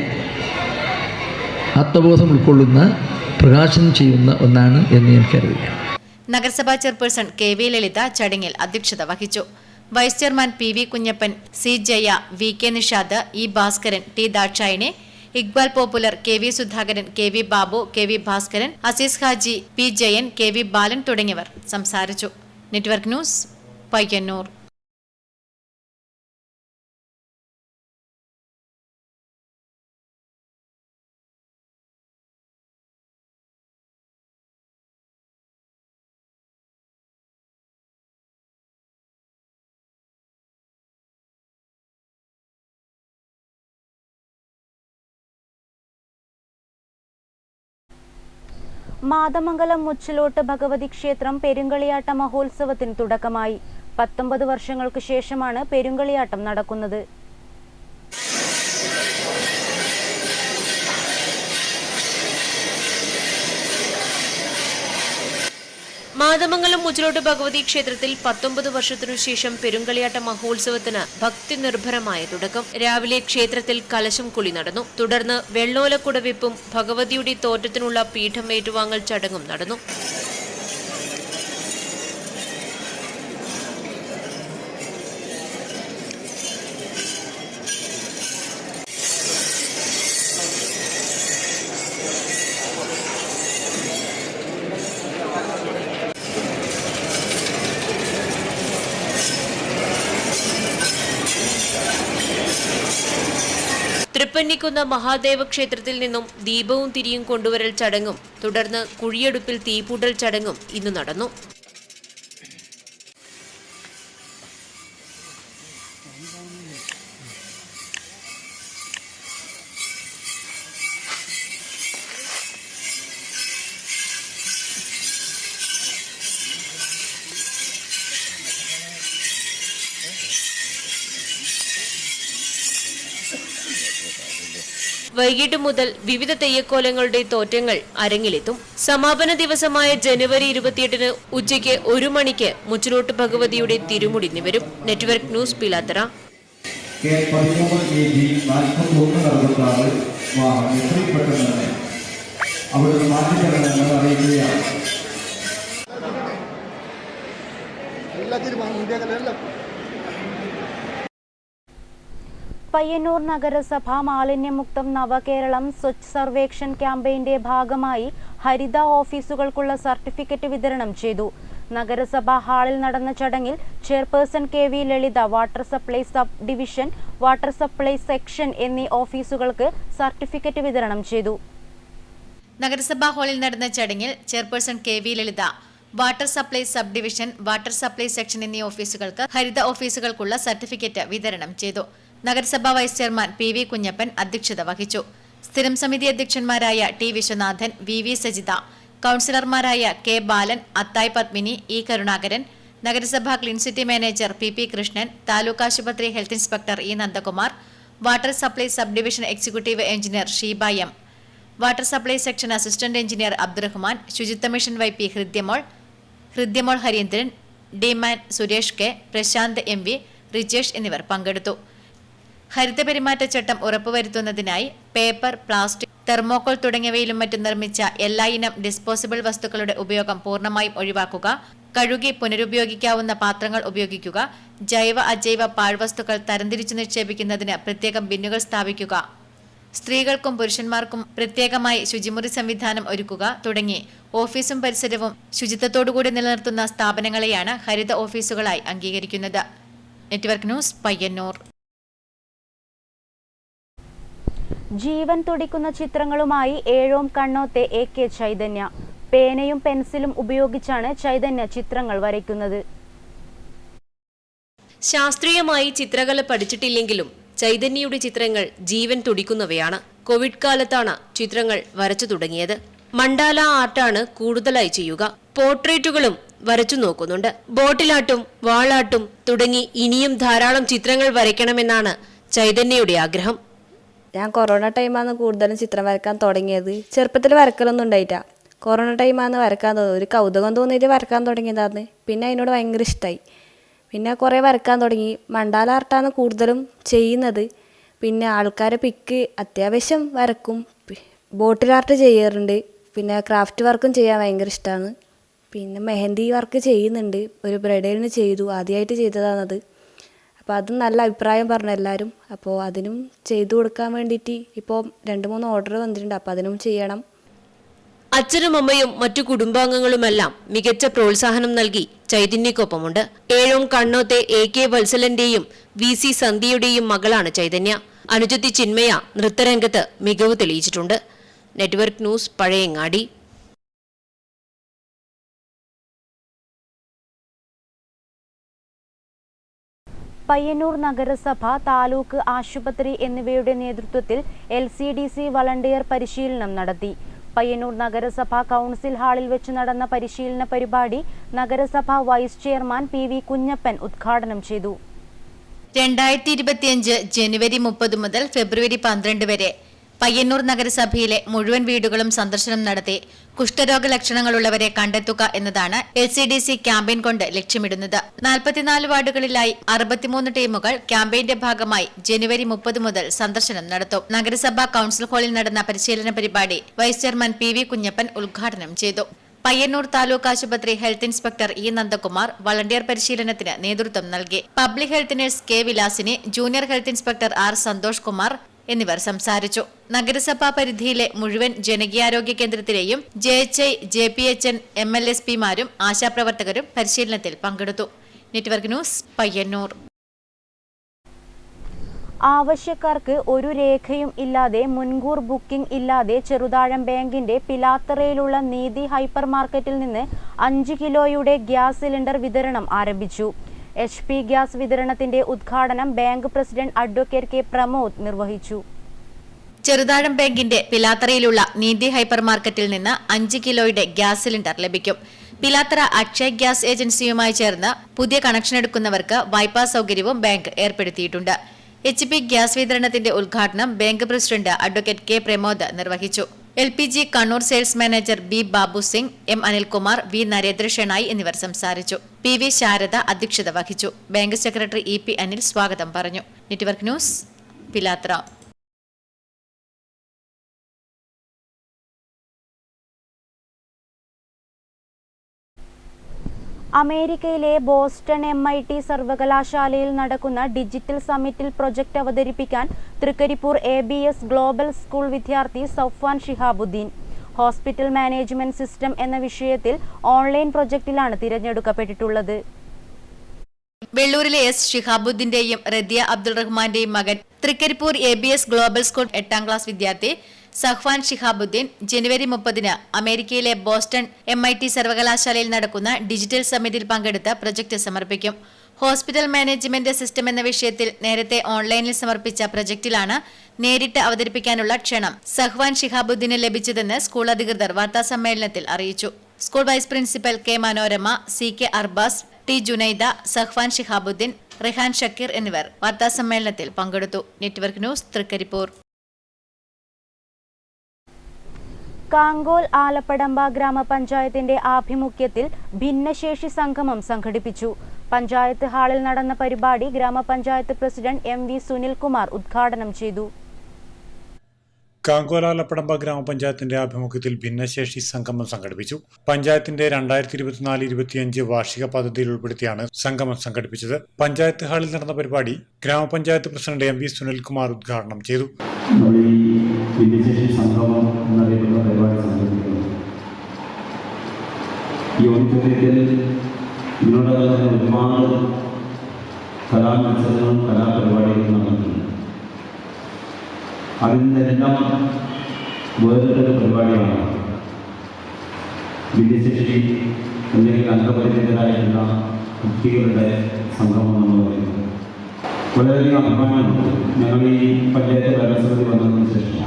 ആത്മബോധം ഉൾക്കൊള്ളുന്ന, പ്രകാശനം ചെയ്യുന്ന ഒന്നാണ് എന്ന് എനിക്കറിയാം. നഗരസഭാ ചെയർപേഴ്സൺ KV ലളിത ചടങ്ങിൽ അധ്യക്ഷത വഹിച്ചു. Vice chairman PV Kunjappan, C Jaya, VK Nishad, E Bhaskaran, T Dakshayani, Iqbal popular, KV Sudhakaran, KV Babu, KV Bhaskaran, Azeez Haji, P Jayan, KV Balan തുടങ്ങിയവർ സംസാരിച്ചു. Network news, Payyannur. മാതമംഗലം മുച്ചിലോട്ട് ഭഗവതി ക്ഷേത്രം പെരുങ്കളിയാട്ട മഹോത്സവത്തിന് തുടക്കമായി. 19 വർഷങ്ങൾക്ക് ശേഷമാണ് പെരുങ്കളിയാട്ടം നടക്കുന്നത്. മാതമംഗലം മുച്ചിലോട്ട് ഭഗവതി ക്ഷേത്രത്തിൽ 19 വർഷത്തിനു ശേഷം പെരുങ്കളിയാട്ട മഹോത്സവത്തിന് ഭക്തി നിർഭരമായ തുടക്കം. രാവിലെ ക്ഷേത്രത്തിൽ കലശം കുളി നടന്നു. തുടർന്ന് വെള്ളോലക്കുടവെപ്പും ഭഗവതിയുടെ തോറ്റത്തിനുള്ള പീഠം ഏറ്റുവാങ്ങൽ ചടങ്ങും നടന്നു. തൃപ്പന്നിക്കുന്ന മഹാദേവ ക്ഷേത്രത്തിൽ നിന്നും ദീപവും തിരിയും കൊണ്ടുവരൽ ചടങ്ങും തുടർന്ന് കുഴിയെടുപ്പിൽ തീപൂട്ടൽ ചടങ്ങും ഇന്ന് നടന്നു. വൈകിട്ട് മുതൽ വിവിധ തെയ്യക്കോലങ്ങളുടെ തോറ്റങ്ങൾ അരങ്ങിലെത്തും. സമാപന ദിവസമായ ജനുവരി 28 ഉച്ചയ്ക്ക് 1 മണിക്ക് മുച്ചിലോട്ട് ഭഗവതിയുടെ തിരുമുടി നിവരും. Network news, Pilathara. പയ്യന്നൂർ നഗരസഭ മാലിന്യമുക്തം നവകേരളം സ്വച്ഛ് സർവേക്ഷൺ ക്യാമ്പയിന്റെ ഭാഗമായി ഹരിത ഓഫീസുകൾക്കുള്ള സർട്ടിഫിക്കറ്റ് വിതരണം ചെയ്തു. നഗരസഭാ ഹാളിൽ നടന്ന ചടങ്ങിൽ chairperson KV Lalitha water supply sub division, water supply section എന്നീ ഓഫീസുകൾക്ക് സർട്ടിഫിക്കറ്റ് വിതരണം ചെയ്തു. നഗരസഭാ ഹാളിൽ നടന്ന ചടങ്ങിൽ chairperson KV Lalitha water supply sub division, water supply section എന്നീ ഓഫീസുകൾക്ക് ഹരിത ഓഫീസുകൾക്കുള്ള സർട്ടിഫിക്കറ്റ് വിതരണം ചെയ്തു. നഗരസഭാ വൈസ് ചെയർമാൻ PV കുഞ്ഞപ്പൻ അധ്യക്ഷത വഹിച്ചു. സ്ഥിരം സമിതി അധ്യക്ഷന്മാരായ T Viswanathan, VV Sajitha, കൌൺസിലർമാരായ K ബാലൻ, അത്തായ് പത്മിനി, E കരുണാകരൻ, നഗരസഭാ clean city manager PP Krishnan, taluk ആശുപത്രി health inspector E Nandakumar, water supply sub division executive engineer Sheeba M, water supply section assistant engineer Abdurahman, ശുചിത്വ മിഷൻ YP ഹൃദ്യമോൾ ഹരീന്ദ്രൻ, ഡിമാൻ സുരേഷ് K, പ്രശാന്ത് MV, റിജേഷ് എന്നിവർ പങ്കെടുത്തു. ഹരിത പെരുമാറ്റച്ചട്ടം ഉറപ്പുവരുത്തുന്നതിനായി പേപ്പർ, പ്ലാസ്റ്റിക്, തെർമോക്കോൾ തുടങ്ങിയവയിലും മറ്റും നിർമ്മിച്ച എല്ലാ ഇനം ഡിസ്പോസിബിൾ വസ്തുക്കളുടെ ഉപയോഗം പൂർണ്ണമായും ഒഴിവാക്കുക, കഴുകി പുനരുപയോഗിക്കാവുന്ന പാത്രങ്ങൾ ഉപയോഗിക്കുക, ജൈവ അജൈവ പാഴ്വസ്തുക്കൾ തരംതിരിച്ചു നിക്ഷേപിക്കുന്നതിന് പ്രത്യേകം ബിന്നുകൾ സ്ഥാപിക്കുക, സ്ത്രീകൾക്കും പുരുഷന്മാർക്കും പ്രത്യേകമായി ശുചിമുറി സംവിധാനം ഒരുക്കുക തുടങ്ങി ഓഫീസും പരിസരവും ശുചിത്വത്തോടുകൂടി നിലനിർത്തുന്ന സ്ഥാപനങ്ങളെയാണ് ഹരിത ഓഫീസുകളായി അംഗീകരിക്കുന്നത്. Network news, Payyanur. ജീവൻ തുടിക്കുന്ന ചിത്രങ്ങളുമായി ഏഴോം കണ്ണോത്തെ AK ചൈതന്യ. പേനയും പെൻസിലും ഉപയോഗിച്ചാണ് ചൈതന്യ ചിത്രങ്ങൾ വരയ്ക്കുന്നത്. ശാസ്ത്രീയമായി ചിത്രകല പഠിച്ചിട്ടില്ലെങ്കിലും ചൈതന്യയുടെ ചിത്രങ്ങൾ ജീവൻ തുടിക്കുന്നവയാണ്. കോവിഡ് കാലത്താണ് ചിത്രങ്ങൾ വരച്ചു തുടങ്ങിയത്. മണ്ടാല ആർട്ടാണ് കൂടുതലായി ചെയ്യുക. പോർട്രേറ്റുകളും വരച്ചു നോക്കുന്നുണ്ട്. ബോട്ടിലാട്ടും വാളാട്ടും തുടങ്ങി ഇനിയും ധാരാളം ചിത്രങ്ങൾ വരയ്ക്കണമെന്നാണ് ചൈതന്യയുടെ ആഗ്രഹം. ഞാൻ കൊറോണ ടൈമാണ് കൂടുതലും ചിത്രം വരക്കാൻ തുടങ്ങിയത്. ചെറുപ്പത്തിൽ വരക്കലൊന്നും ഉണ്ടായിട്ടാ. കൊറോണ ടൈമാണ് വരക്കാൻ തോന്നുന്നത്. ഒരു കൗതുകം തോന്നിയിട്ട് വരക്കാൻ തുടങ്ങിയതാണ്. പിന്നെ അതിനോട് ഭയങ്കര ഇഷ്ടമായി. പിന്നെ കുറേ വരക്കാൻ തുടങ്ങി. മണ്ടാല ആർട്ടാണ് കൂടുതലും ചെയ്യുന്നത്. പിന്നെ ആൾക്കാരെ പിക്ക് അത്യാവശ്യം വരക്കും. ബോട്ടിൽ ആർട്ട് ചെയ്യാറുണ്ട്. പിന്നെ ക്രാഫ്റ്റ് വർക്കും ചെയ്യാൻ ഭയങ്കര ഇഷ്ടമാണ്. പിന്നെ മെഹന്തി വർക്ക് ചെയ്യുന്നുണ്ട്. ഒരു ബ്രൈഡലിന് ചെയ്തു, ആദ്യമായിട്ട് ചെയ്തതാണത്. അപ്പോൾ അതും നല്ല അഭിപ്രായം പറഞ്ഞു എല്ലാവരും. അപ്പോൾ അതിനും ചെയ്തു കൊടുക്കാൻ വേണ്ടിയിട്ട് ഇപ്പോൾ 2-3 ഓർഡർ വന്നിട്ടുണ്ട്. അപ്പോൾ അതിനും ചെയ്യണം. അച്ഛനും അമ്മയും മറ്റു കുടുംബാംഗങ്ങളുമെല്ലാം മികച്ച പ്രോത്സാഹനം നൽകി ചൈതന്യക്കൊപ്പമുണ്ട്. ഏഴോം കണ്ണോത്തെ AK വത്സലന്റെയും VC സന്ധ്യയുടെയും മകളാണ് ചൈതന്യ. അനുജത്തി ചിന്മയ നൃത്തരംഗത്ത് മികവ് തെളിയിച്ചിട്ടുണ്ട്. Network news, Pazhayangadi. പയ്യന്നൂർ നഗരസഭ, താലൂക്ക് ആശുപത്രി എന്നിവയുടെ നേതൃത്വത്തിൽ LCDC വളണ്ടിയർ പരിശീലനം നടത്തി. പയ്യന്നൂർ നഗരസഭ കൗൺസിൽ ഹാളിൽ വെച്ച് നടന്ന പരിശീലന പരിപാടി നഗരസഭ വൈസ് ചെയർമാൻ PV കുഞ്ഞപ്പൻ ഉദ്ഘാടനം ചെയ്തു. 2025 ജനുവരി 30 മുതൽ ഫെബ്രുവരി 12 വരെ പയ്യന്നൂർ നഗരസഭയിലെ മുഴുവൻ വീടുകളും സന്ദർശനം നടത്തി കുഷ്ഠരോഗ ലക്ഷണങ്ങളുള്ളവരെ കണ്ടെത്തുക എന്നതാണ് LCDC ക്യാമ്പയിൻ കൊണ്ട് ലക്ഷ്യമിടുന്നത്. 44 വാർഡുകളിലായി 63 ടീമുകൾ ക്യാമ്പയിന്റെ ഭാഗമായി ജനുവരി 30 മുതൽ സന്ദർശനം നടത്തും. നഗരസഭാ കൌൺസിൽ ഹാളിൽ നടന്ന പരിശീലന പരിപാടി വൈസ് ചെയർമാൻ PV കുഞ്ഞപ്പൻ ഉദ്ഘാടനം ചെയ്തു. പയ്യന്നൂർ താലൂക്ക് ആശുപത്രി health inspector E Nandakumar volunteer പരിശീലനത്തിന് നേതൃത്വം നൽകി. Public health nurse K Vilasini, junior health inspector R Santhosh Kumar എന്നിവർ സംസാരിച്ചു. നഗരസഭാ പരിധിയിലെ മുഴുവൻ ജനകീയാരോഗ്യ കേന്ദ്രത്തിലെയും JHI, JPHN, MLSP-മാരും ആശാപ്രവർത്തകരും പരിശീലനത്തിൽ പങ്കെടുത്തു. Network news, Payyanur. ആവശ്യക്കാർക്ക് ഒരു രേഖയും ഇല്ലാതെ, മുൻകൂർ ബുക്കിംഗ് ഇല്ലാതെ ചെറുതാഴം ബാങ്കിന്റെ പിലാത്തറയിലുള്ള നീതി ഹൈപ്പർ മാർക്കറ്റിൽ നിന്ന് 5 കിലോയുടെ ഗ്യാസ് സിലിണ്ടർ വിതരണം ആരംഭിച്ചു. HP ഗ്യാസ് വിതരണത്തിന്റെ ഉദ്ഘാടനം bank president advocate K Pramod നിർവഹിച്ചു. ചെറുതാഴം ബാങ്കിന്റെ പിലാത്തറയിലുള്ള നീതി ഹൈപ്പർ മാർക്കറ്റിൽ നിന്ന് 5 കിലോയുടെ ഗ്യാസ് സിലിണ്ടർ ലഭിക്കും. പിലാത്തറ അക്ഷയ് ഗ്യാസ് ഏജൻസിയുമായി ചേർന്ന് പുതിയ കണക്ഷൻ എടുക്കുന്നവർക്ക് വായ്പാ സൗകര്യവും ബാങ്ക് ഏർപ്പെടുത്തിയിട്ടുണ്ട്. HP ഗ്യാസ് വിതരണത്തിന്റെ ഉദ്ഘാടനം bank president advocate K Pramod നിർവഹിച്ചു. LPG Kannur sales manager B Babu Singh, M Anilkumar, V Narendra Shenoy എന്നിവർ സംസാരിച്ചു. PV ശാരദ അധ്യക്ഷത വഹിച്ചു. ബാങ്ക് സെക്രട്ടറി EP അനിൽ സ്വാഗതം പറഞ്ഞു. Network news, Pilathara. അമേരിക്കയിലെ ബോസ്റ്റൺ MIT സർവകലാശാലയിൽ നടക്കുന്ന ഡിജിറ്റൽ സമ്മിറ്റിൽ പ്രൊജക്ട് അവതരിപ്പിക്കാൻ തൃക്കരിപ്പൂർ ABS ഗ്ലോബൽ സ്കൂൾ വിദ്യാർത്ഥി Safwan Shihabuddeen. Hospital management system എന്ന വിഷയത്തിൽ ഓൺലൈൻ പ്രൊജക്ടിലാണ് തിരഞ്ഞെടുക്കപ്പെട്ടിട്ടുള്ളത്. വെള്ളൂരിലെ S ഷിഹാബുദ്ദീന്റെയും റദിയ അബ്ദുൾ റഹ്മാന്റെയും മകൻ തൃക്കരിപ്പൂർ ABS ഗ്ലോബൽ സ്കൂൾ 8ാം ക്ലാസ് വിദ്യാർത്ഥി സഫ്വാൻ ഷിഹാബുദ്ദീൻ ജനുവരി 30 അമേരിക്കയിലെ ബോസ്റ്റൺ MIT സർവകലാശാലയിൽ നടക്കുന്ന ഡിജിറ്റൽ സമ്മിറ്റിൽ പങ്കെടുത്ത് പ്രൊജക്ട് സമർപ്പിക്കും. ഹോസ്പിറ്റൽ മാനേജ്മെന്റ് സിസ്റ്റം എന്ന വിഷയത്തിൽ നേരത്തെ ഓൺലൈനിൽ സമർപ്പിച്ച പ്രൊജക്ടിലാണ് നേരിട്ട് അവതരിപ്പിക്കാനുള്ള ക്ഷണം സഫ്വാൻ ഷിഹാബുദ്ദീന് ലഭിച്ചതെന്ന് സ്കൂൾ അധികൃതർ വാർത്താസമ്മേളനത്തിൽ അറിയിച്ചു. School vice principal K Manorama, CK Arbaz, T Junaida, Safwan Shihabuddin, Rihan Shakir എന്നിവർ വാർത്താസമ്മേളനത്തിൽ പങ്കെടുത്തു. Network news, Trikaripur. കാങ്കോൽ ആലപ്പടമ്പ ഗ്രാമപഞ്ചായത്തിന്റെ ആഭിമുഖ്യത്തിൽ ഭിന്നശേഷി സംഗമം സംഘടിപ്പിച്ചു. പഞ്ചായത്ത് ഹാളിൽ നടന്ന പരിപാടി ഗ്രാമപഞ്ചായത്ത് പ്രസിഡന്റ് MV സുനിൽകുമാർ ഉദ്ഘാടനം ചെയ്തു. കാങ്കോൽ ആലപ്പടമ്പ ഗ്രാമപഞ്ചായത്തിന്റെ ആഭിമുഖ്യത്തിൽ ഭിന്നശേഷി സംഗമം സംഘടിപ്പിച്ചു. പഞ്ചായത്തിന്റെ 2024-25 വാർഷിക പദ്ധതിയിൽ ഉൾപ്പെടുത്തിയാണ് സംഗമം സംഘടിപ്പിച്ചത്. പഞ്ചായത്ത് ഹാളിൽ നടന്ന പരിപാടി ഗ്രാമപഞ്ചായത്ത് പ്രസിഡന്റ് MV സുനിൽകുമാർ ഉദ്ഘാടനം ചെയ്തു. ഭിന്നശേഷി സംഗമം എന്നറിയപ്പെടുന്ന പരിപാടി സംഘടിപ്പിക്കുന്നു. ഈ ഓഡിറ്റോറിയത്തിൽ ഇതിനോടകം തന്നെ ഒരുപാട് കലാമത്സരങ്ങളും കലാപരിപാടികളും നടന്നിട്ടുണ്ട്. അതിൽ നിന്നെല്ലാം വേറിട്ടൊരു പരിപാടിയാണ് ഭിന്നശേഷി അല്ലെങ്കിൽ അംഗപരിമിതരായിട്ടുള്ള കുട്ടികളുടെ സംഗമം എന്ന് പറയുന്നത് വളരെയധികം അഭിമാനമുണ്ട്. ഞങ്ങൾ ഈ പഞ്ചായത്ത് ഭരണസമിതി വന്നതിന് ശേഷം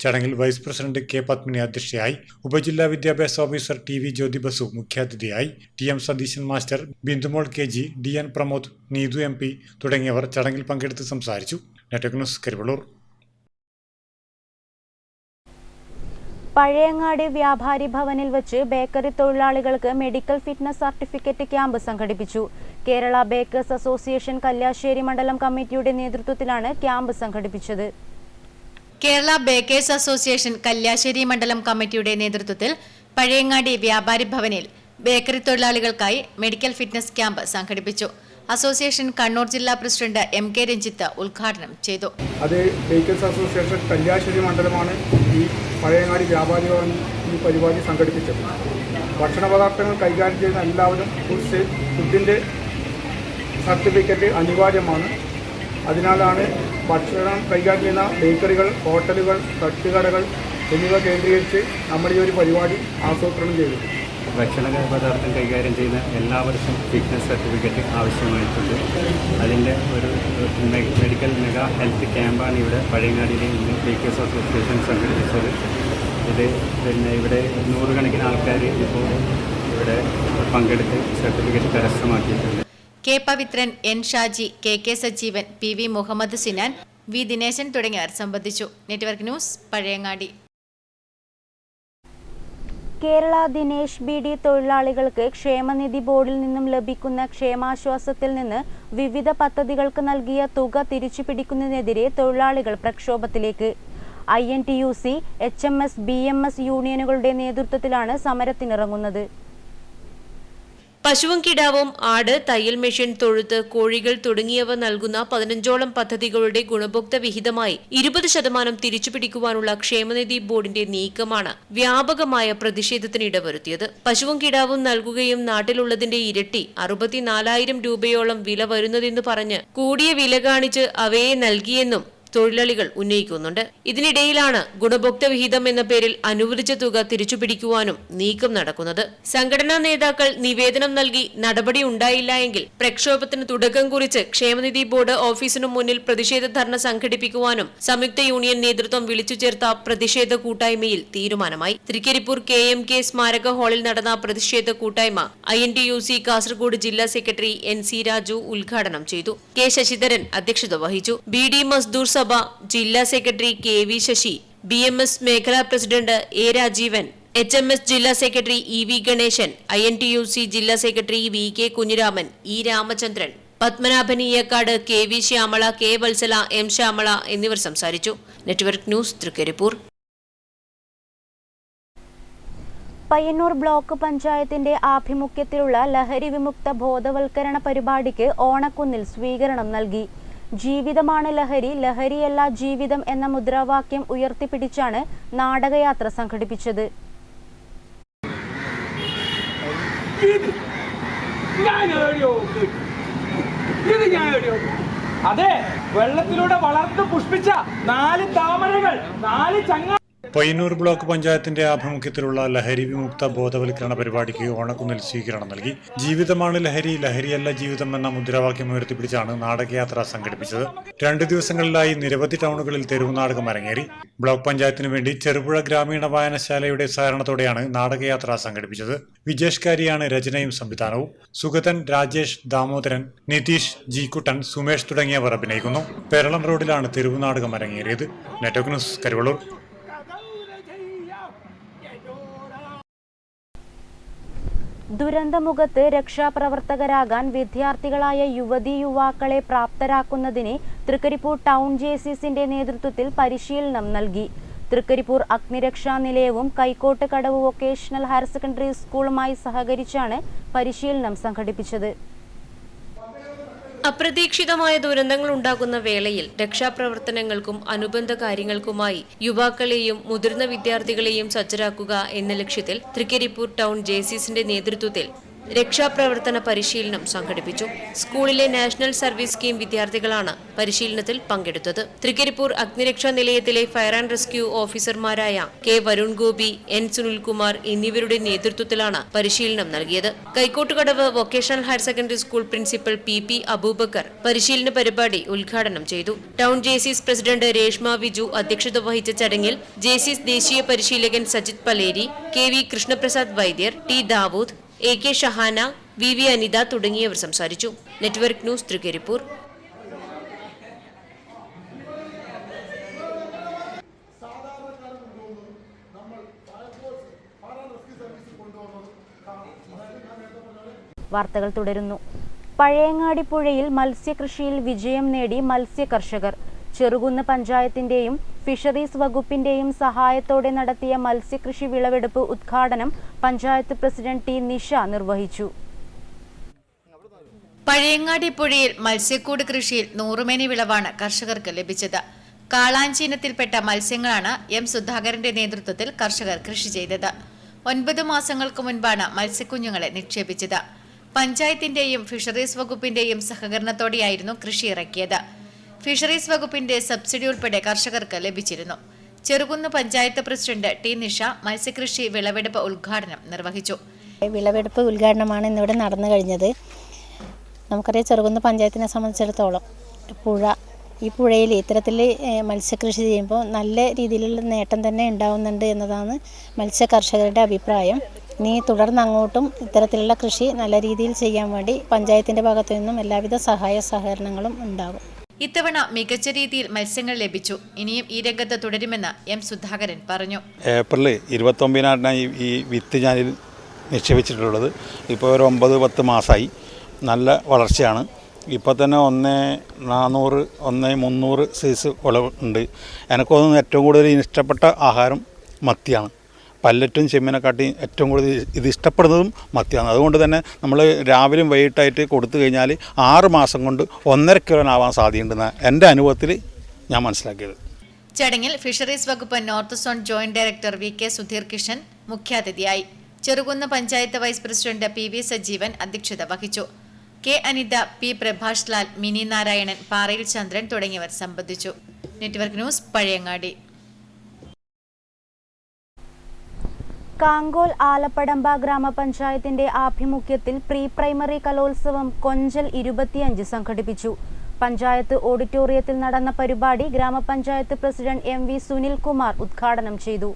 ചടങ്ങിൽ വൈസ് പ്രസിഡന്റ് കെ പത്മിനി അധ്യക്ഷയായി. ഉപജില്ലാ വിദ്യാഭ്യാസ officer T V Jyothi Basu മുഖ്യാതിഥിയായി. T M Satheesan master, Bindumol K G, D N Pramod, Neethu M P തുടങ്ങിയവർ ചടങ്ങിൽ പങ്കെടുത്ത് സംസാരിച്ചു. Network news, Karivellur. പഴയങ്ങാടി വ്യാപാരി ഭവനിൽ വെച്ച് ബേക്കറി തൊഴിലാളികൾക്ക് മെഡിക്കൽ ഫിറ്റ്നസ് സർട്ടിഫിക്കറ്റ് ക്യാമ്പ് സംഘടിപ്പിച്ചു. കേരള ബേക്കേഴ്സ് അസോസിയേഷൻ കല്യാശ്ശേരി മണ്ഡലം കമ്മിറ്റിയുടെ നേതൃത്വത്തിലാണ് ക്യാമ്പ് സംഘടിപ്പിച്ചത്. കേരള ബേക്കേഴ്സ് അസോസിയേഷൻ കല്യാശ്ശേരി മണ്ഡലം കമ്മിറ്റിയുടെ നേതൃത്വത്തിൽ പഴയങ്ങാടി വ്യാപാരി ഭവനിൽ ബേക്കറി തൊഴിലാളികൾക്കായി മെഡിക്കൽ ഫിറ്റ്നസ് ക്യാമ്പ് സംഘടിപ്പിച്ചു. അസോസിയേഷൻ കണ്ണൂർ ജില്ലാ പ്രസിഡന്റ് എം കെ രഞ്ജിത്ത് ഉദ്ഘാടനം ചെയ്തു. അത് ബേക്കേഴ്സ് അസോസിയേഷൻ കല്യാശ്ശേരി മണ്ഡലമാണ് ഈ പഴയങ്ങാടി വ്യാപാരി ഭവൻ ഈ പരിപാടി സംഘടിപ്പിച്ചത്. ഭക്ഷണ പദാർത്ഥങ്ങൾ കൈകാര്യം ചെയ്യുന്ന എല്ലാവരും ഫുഡിൻ്റെ സർട്ടിഫിക്കറ്റ് അനിവാര്യമാണ്. അതിനാലാണ് ഭക്ഷണം കൈകാര്യം ചെയ്യുന്ന ബേക്കറികൾ, ഹോട്ടലുകൾ, തട്ടുകടകൾ എന്നിവ കേന്ദ്രീകരിച്ച് നമ്മൾ ഈ ഒരു പരിപാടി ആസൂത്രണം ചെയ്തു. ഭക്ഷണ പദാർത്ഥം കൈകാര്യം ചെയ്യുന്ന എല്ലാവർക്കും ഫിറ്റ്നസ് സർട്ടിഫിക്കറ്റ് ആവശ്യമായിട്ടുണ്ട്. അതിൻ്റെ ഒരു മെഡിക്കൽ മെഗാ ഹെൽത്ത് ക്യാമ്പാണ് ഇവിടെ പഴയങ്ങാടിയിലെ ഇന്ന് ബേക്കേഴ്സ് അസോസിയേഷൻ സംഘടിപ്പിച്ചത്. ഇത് ഇവിടെ നൂറുകണക്കിന് ആൾക്കാർ ഇപ്പോൾ ഇവിടെ പങ്കെടുത്ത് സർട്ടിഫിക്കറ്റ് കരസ്ഥമാക്കിയിട്ടുണ്ട്. K Pavithran, N Shaji, K K Sajeevan, P V Muhammad Sinan, V Dineshan തുടങ്ങിയവർ സംബന്ധിച്ചു. Network news, Pazhayangadi. Kerala Dinesh B D തൊഴിലാളികൾക്ക് ക്ഷേമനിധി ബോർഡിൽ നിന്നും ലഭിക്കുന്ന ക്ഷേമാശ്വാസത്തിൽ നിന്ന് വിവിധ പദ്ധതികൾക്ക് നൽകിയ തുക തിരിച്ചുപിടിക്കുന്നതിനെതിരെ തൊഴിലാളികൾ പ്രക്ഷോഭത്തിലേക്ക്. INTUC, HMS, BMS യൂണിയനുകളുടെ നേതൃത്വത്തിലാണ് സമരത്തിനിറങ്ങുന്നത്. പശുവും കിടാവും, ആട്, തയ്യൽ മെഷീൻ, തൊഴുത്ത്, കോഴികൾ തുടങ്ങിയവ നൽകുന്ന 15ഓളം പദ്ധതികളുടെ ഗുണഭോക്തൃ വിഹിതമായി 20% തിരിച്ചുപിടിക്കുവാനുള്ള ക്ഷേമനിധി ബോർഡിന്റെ നീക്കമാണ് വ്യാപകമായ പ്രതിഷേധത്തിന് ഇടവരുത്തിയത്. പശുവും കിടാവും നൽകുകയും നാട്ടിലുള്ളതിന്റെ ഇരട്ടി 64,000 രൂപയോളം വില വരുന്നതെന്ന് പറഞ്ഞ് കൂടിയ വില കാണിച്ച് അവയെ നൽകിയെന്നും തൊഴിലാളികൾ ഉന്നയിക്കുന്നുണ്ട്. ഇതിനിടയിലാണ് ഗുണഭോക്തൃ വിഹിതം എന്ന പേരിൽ അനുവദിച്ച തുക തിരിച്ചുപിടിക്കുവാനും നീക്കം നടക്കുന്നത്. സംഘടനാ നേതാക്കൾ നിവേദനം നൽകി നടപടി ഉണ്ടായില്ല എങ്കിൽ പ്രക്ഷോഭത്തിന് തുടക്കം കുറിച്ച് ക്ഷേമനിധി ബോർഡ് ഓഫീസിനു മുന്നിൽ പ്രതിഷേധ ധർണ സംഘടിപ്പിക്കുവാനും സംയുക്ത യൂണിയൻ നേതൃത്വം വിളിച്ചു ചേർത്ത പ്രതിഷേധ കൂട്ടായ്മയിൽ തീരുമാനമായി. തൃക്കരിപ്പൂർ KMK സ്മാരക ഹാളിൽ നടന്ന പ്രതിഷേധ കൂട്ടായ്മ INTUC കാസർഗോഡ് ജില്ലാ സെക്രട്ടറി NC രാജു ഉദ്ഘാടനം ചെയ്തു. K ശശിധരൻ അധ്യക്ഷത വഹിച്ചു. BD മസ്ദൂർ സഭ ജില്ലാ സെക്രട്ടറി KV ശശി, BMS മേഖലാ പ്രസിഡന്റ് A രാജീവൻ, HMS ജില്ലാ സെക്രട്ടറി EV ഗണേശൻ, INTUC ജില്ലാ secretary VK Kunhiraman, E Ramachandran, Padmanabhan Eeyakkad, KV Shyamala, K Valsala, M Shyamala എന്നിവർ സംസാരിച്ചു. Network news, Trikaripur. Payyannur block പഞ്ചായത്തിന്റെ ആഭിമുഖ്യത്തിലുള്ള ലഹരി വിമുക്ത ബോധവൽക്കരണ പരിപാടിക്ക് ഓണക്കുന്നിൽ സ്വീകരണം നൽകി. ജീവിതമാണ് ലഹരി, ലഹരിയല്ല ജീവിതം എന്ന മുദ്രാവാക്യം ഉയർത്തിപ്പിടിച്ചാണ് നാടകയാത്ര സംഘടിപ്പിച്ചത്. അതെ, വെള്ളത്തിലൂടെ വളർത്ത് പുഷ്പിച്ച 4 താമരകൾ, 4 ചങ്ങ. പയ്യന്നൂർ ബ്ലോക്ക് പഞ്ചായത്തിന്റെ ആഭിമുഖ്യത്തിലുള്ള ലഹരി വിമുക്ത ബോധവൽക്കരണ പരിപാടിക്ക് ഓണക്കുന്നിൽ സ്വീകരണം നൽകി. ജീവിതമാണ് ലഹരി, ലഹരിയല്ല ജീവിതം എന്ന മുദ്രാവാക്യം ഉയർത്തിപ്പിടിച്ചാണ് നാടകയാത്ര സംഘടിപ്പിച്ചത്. 2 ദിവസങ്ങളിലായി നിരവധി ടൗണുകളിൽ തെരുവ് നാടകം അരങ്ങേറി. ബ്ലോക്ക് പഞ്ചായത്തിനു വേണ്ടി ചെറുപുഴ ഗ്രാമീണ വായനശാലയുടെ സഹകരണത്തോടെയാണ് നാടകയാത്ര സംഘടിപ്പിച്ചത്. വിജേഷ് കാരിയാണ് രചനയും സംവിധാനവും. സുഗതൻ, രാജേഷ്, ദാമോദരൻ, നിതീഷ്, ജി കുട്ടൻ, സുമേഷ് തുടങ്ങിയവർ അഭിനയിക്കുന്നു. പേരളം റോഡിലാണ് തെരുവ് നാടകം അരങ്ങേറിയത്. Network news, Karivellur. ദുരന്തമുഖത്ത് രക്ഷാപ്രവർത്തകരാകാൻ വിദ്യാർത്ഥികളായ യുവതീ യുവാക്കളെ പ്രാപ്തരാക്കുന്നതിന് തൃക്കരിപ്പൂർ ടൗൺ JCSന്റെ നേതൃത്വത്തിൽ പരിശീലനം നൽകി. തൃക്കരിപ്പൂർ അഗ്നിരക്ഷാ നിലയവും കൈക്കോട്ട് കടവ് വൊക്കേഷണൽ ഹയർ സെക്കൻഡറി സ്കൂളുമായി സഹകരിച്ചാണ് പരിശീലനം സംഘടിപ്പിച്ചത്. അപ്രതീക്ഷിതമായ ദുരന്തങ്ങൾ ഉണ്ടാകുന്ന വേളയിൽ രക്ഷാപ്രവർത്തനങ്ങൾക്കും അനുബന്ധ കാര്യങ്ങൾക്കുമായി യുവാക്കളെയും മുതിർന്ന വിദ്യാർത്ഥികളെയും സജ്ജരാക്കുക എന്ന ലക്ഷ്യത്തിൽ തൃക്കരിപ്പൂർ ടൗൺ JCSന്റെ നേതൃത്വത്തിൽ രക്ഷാപ്രവർത്തന പരിശീലനം സംഘടിപ്പിച്ചു. സ്കൂളിലെ നാഷണൽ സർവീസ് സ്കീം വിദ്യാർത്ഥികളാണ് പരിശീലനത്തിൽ പങ്കെടുത്തത്. തൃക്കരിപ്പൂർ അഗ്നിരക്ഷാ നിലയത്തിലെ ഫയർ ആൻഡ് റെസ്ക്യൂ ഓഫീസർമാരായ കെ വരുൺ ഗോപി, എൻ സുനിൽകുമാർ എന്നിവരുടെ നേതൃത്വത്തിലാണ് പരിശീലനം നൽകിയത്. Kaikottukadavu vocational higher secondary school principal P Aboobacker പരിശീലന പരിപാടി ഉദ്ഘാടനം ചെയ്തു. ടൗൺ ജെസിസ് പ്രസിഡന്റ് രേഷ്മ വിജു അധ്യക്ഷത വഹിച്ച ചടങ്ങിൽ ജെസിസ് ദേശീയ പരിശീലകൻ Sajith Paleri, K V Krishnaprasad Vaidyar, T Dawood, A K Shahana, V Anitha തുടങ്ങിയവർ സംസാരിച്ചു. Network news Trikaripur. വാർത്തകൾ തുടരുന്നു. പഴയങ്ങാടി പുഴയിൽ മത്സ്യകൃഷിയിൽ വിജയം നേടി മത്സ്യ കർഷകർ. ചെറുകുന്ന് പഞ്ചായത്തിന്റെയും ഫിഷറീസ് വകുപ്പിന്റെയും സഹായത്തോടെ നടത്തിയ മത്സ്യകൃഷി വിളവെടുപ്പ് ഉദ്ഘാടനം പഞ്ചായത്ത് പ്രസിഡന്റ് ടി നിഷ നിർവഹിച്ചു. പഴയങ്ങാടി പുഴയിൽ മത്സ്യക്കൂട് കൃഷിയിൽ 100 മേനി വിളവാണ് കർഷകർക്ക് ലഭിച്ചത്. കാളാഞ്ചി ഇനത്തിൽപ്പെട്ട മത്സ്യങ്ങളാണ് എം സുധാകരന്റെ നേതൃത്വത്തിൽ കർഷകർ കൃഷി ചെയ്തത്. 9 മാസങ്ങൾക്ക് മുൻപാണ് മത്സ്യക്കുഞ്ഞുങ്ങളെ നിക്ഷേപിച്ചത്. പഞ്ചായത്തിന്റെയും ഫിഷറീസ് വകുപ്പിന്റെയും സഹകരണത്തോടെയായിരുന്നു കൃഷി ഇറക്കിയത്. ഫിഷറീസ് വകുപ്പിന്റെ സബ്സിഡി ഉൾപ്പെടെ കർഷകർക്ക് ലഭിച്ചിരുന്നു. ചെറുകുന്ന് പഞ്ചായത്ത് പ്രസിഡന്റ് ടി നിഷ മത്സ്യകൃഷി വിളവെടുപ്പ് ഉദ്ഘാടനം നിർവഹിച്ചു. വിളവെടുപ്പ് ഉദ്ഘാടനമാണ് ഇന്നിവിടെ നടന്നു കഴിഞ്ഞത്. നമുക്കറിയാം, ചെറുകുന്ന് പഞ്ചായത്തിനെ സംബന്ധിച്ചിടത്തോളം ഈ പുഴയിൽ ഇത്തരത്തിൽ മത്സ്യകൃഷി ചെയ്യുമ്പോൾ നല്ല രീതിയിലുള്ള നേട്ടം തന്നെ ഉണ്ടാവുന്നുണ്ട് എന്നതാണ് മത്സ്യ കർഷകരുടെ അഭിപ്രായം. ഇനി തുടർന്ന് അങ്ങോട്ടും ഇത്തരത്തിലുള്ള കൃഷി നല്ല രീതിയിൽ ചെയ്യാൻ വേണ്ടി പഞ്ചായത്തിന്റെ ഭാഗത്തു നിന്നും എല്ലാവിധ സഹായ സഹകരണങ്ങളും ഉണ്ടാകും. ഇത്തവണ മികച്ച രീതിയിൽ മത്സ്യങ്ങൾ ലഭിച്ചു. ഇനിയും ഈ രംഗത്ത് തുടരുമെന്ന് എം സുധാകരൻ പറഞ്ഞു. ഏപ്രിൽ 29-നാണ് ഈ വിത്ത് ഞാൻ നിക്ഷേപിച്ചിട്ടുള്ളത്. ഇപ്പോൾ ഒരു 9-10 മാസമായി. നല്ല വളർച്ചയാണ്. ഇപ്പോൾ തന്നെ 1,400, 1,300 സൈസ് വിളവുണ്ട്. എനിക്കൊന്നും ഏറ്റവും കൂടുതൽ ഇഷ്ടപ്പെട്ട ആഹാരം മത്തിയാണ്. പല്ലറ്റും ചെമ്മീനെക്കാട്ടി ഏറ്റവും കൂടുതൽ ഇത് ഇഷ്ടപ്പെടുന്നതും മത്തിയാണ്. അതുകൊണ്ട് തന്നെ നമ്മൾ രാവിലെയും വൈകിട്ടായിട്ട് കൊടുത്തു കഴിഞ്ഞാൽ 6 മാസം കൊണ്ട് 1.5 കിലോനാവാൻ സാധ്യതയുണ്ടെന്ന് എൻ്റെ അനുഭവത്തിൽ ഞാൻ മനസ്സിലാക്കിയത്. ചടങ്ങിൽ ഫിഷറീസ് വകുപ്പ് north zone joint director V K Sudheer Kishan മുഖ്യാതിഥിയായി. Cherukunnu panchayat vice president P V Sajeevan അധ്യക്ഷത വഹിച്ചു. കെ അനിത, പി പ്രഭാഷ് ലാൽ, മിനി നാരായണൻ, പാറയിൽ ചന്ദ്രൻ തുടങ്ങിയവർ സംബന്ധിച്ചു. Network news Pazhayangadi. കാങ്കോൽ ആലപ്പടമ്പ ഗ്രാമപഞ്ചായത്തിന്റെ ആഭിമുഖ്യത്തിൽ പ്രീ പ്രൈമറി കലോത്സവം കൊഞ്ചൽ 25 സംഘടിപ്പിച്ചു. പഞ്ചായത്ത് ഓഡിറ്റോറിയത്തിൽ നടന്ന പരിപാടി ഗ്രാമപഞ്ചായത്ത് പ്രസിഡന്റ് എം വി സുനിൽകുമാർ ഉദ്ഘാടനം ചെയ്തു.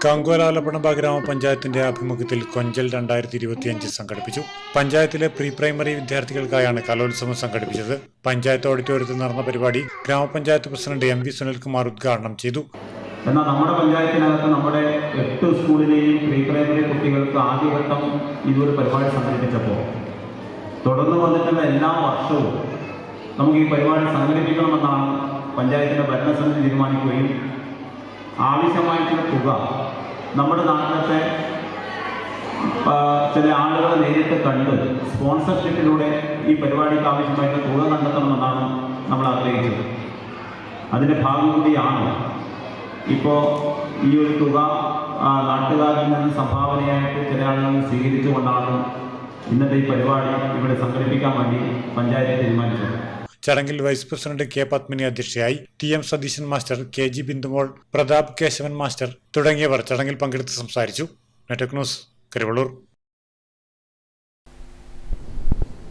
കാങ്കോൽ ആലപ്പടമ്പ ഗ്രാമപഞ്ചായത്തിന്റെ ആഭിമുഖ്യത്തിൽ കൊഞ്ചൽ 2025 സംഘടിപ്പിച്ചു. പഞ്ചായത്തിലെ പ്രീ പ്രൈമറി വിദ്യാർത്ഥികൾക്കായാണ് കലോത്സവം സംഘടിപ്പിച്ചത്. പഞ്ചായത്ത് ഓഡിറ്റോറിയത്തിൽ നടന്ന പരിപാടി ഗ്രാമപഞ്ചായത്ത് പ്രസിഡന്റ് എം വി സുനിൽകുമാർ ഉദ്ഘാടനം ചെയ്തു. എന്നാൽ നമ്മുടെ പഞ്ചായത്തിനകത്ത് നമ്മുടെ 8 സ്കൂളിലെയും പ്രീ പ്രൈമറി കുട്ടികൾക്ക് ആദ്യഘട്ടം ഇതൊരു പരിപാടി സംഘടിപ്പിച്ചപ്പോൾ തുടർന്ന് വന്നിട്ടുള്ള എല്ലാ വർഷവും നമുക്ക് ഈ പരിപാടി സംഘടിപ്പിക്കണമെന്നാണ് പഞ്ചായത്തിന്റെ ഭരണസമിതി തീരുമാനിക്കുകയും ആവശ്യമായിട്ടുള്ള തുക നമ്മുടെ നാട്ടിലത്തെ ചില ആളുകളെ നേരിട്ട് കണ്ട് സ്പോൺസർഷിപ്പിലൂടെ ഈ പരിപാടിക്ക് ആവശ്യമായിട്ടുള്ള തുക കണ്ടെത്തണമെന്നാണ് നമ്മൾ ആഗ്രഹിച്ചത്. അതിൻ്റെ ഭാഗം കൂടിയാണ് ഇപ്പോൾ ഈ ഒരു തുക നാട്ടുകാരിൽ നിന്ന് സംഭാവനയായിട്ട് ചില ആളുകൾ സ്വീകരിച്ചുകൊണ്ടാണ് ഇന്നത്തെ ഈ പരിപാടി ഇവിടെ സംഘടിപ്പിക്കാൻ വേണ്ടി പഞ്ചായത്ത് തീരുമാനിച്ചത്. ചടങ്ങിൽ വൈസ് പ്രസിഡന്റ് കെ പത്മിനി അധ്യക്ഷയായി. T M Satheesan master, K G Bindumol, Prathap Kesavan master തുടങ്ങിയവർ ചടങ്ങിൽ പങ്കെടുത്ത് സംസാരിച്ചു. Network news Karuvallur.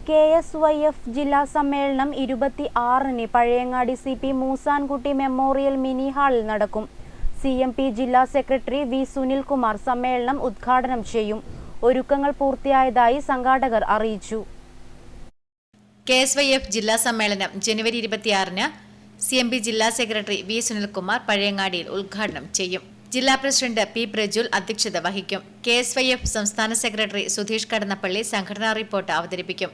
KSYF ജില്ലാ സമ്മേളനം 26-ന് Pazhayangadi CP Moosankutty memorial mini ഹാളിൽ നടക്കും. CMP ജില്ലാ സെക്രട്ടറി വി സുനിൽകുമാർ സമ്മേളനം ഉദ്ഘാടനം ചെയ്യും. ഒരുക്കങ്ങൾ പൂർത്തിയായതായി സംഘാടകർ അറിയിച്ചു. KSYF ജില്ലാ സമ്മേളനം ജനുവരി 26-ന് CMP ജില്ലാ സെക്രട്ടറി വി സുനിൽകുമാർ പഴയങ്ങാടിയിൽ ഉദ്ഘാടനം ചെയ്യും. ജില്ലാ പ്രസിഡന്റ് പി പ്രജുൽ അധ്യക്ഷത വഹിക്കും. KSYF സംസ്ഥാന സെക്രട്ടറി സുധീഷ് കടന്നപ്പള്ളി സംഘടനാ റിപ്പോർട്ട് അവതരിപ്പിക്കും.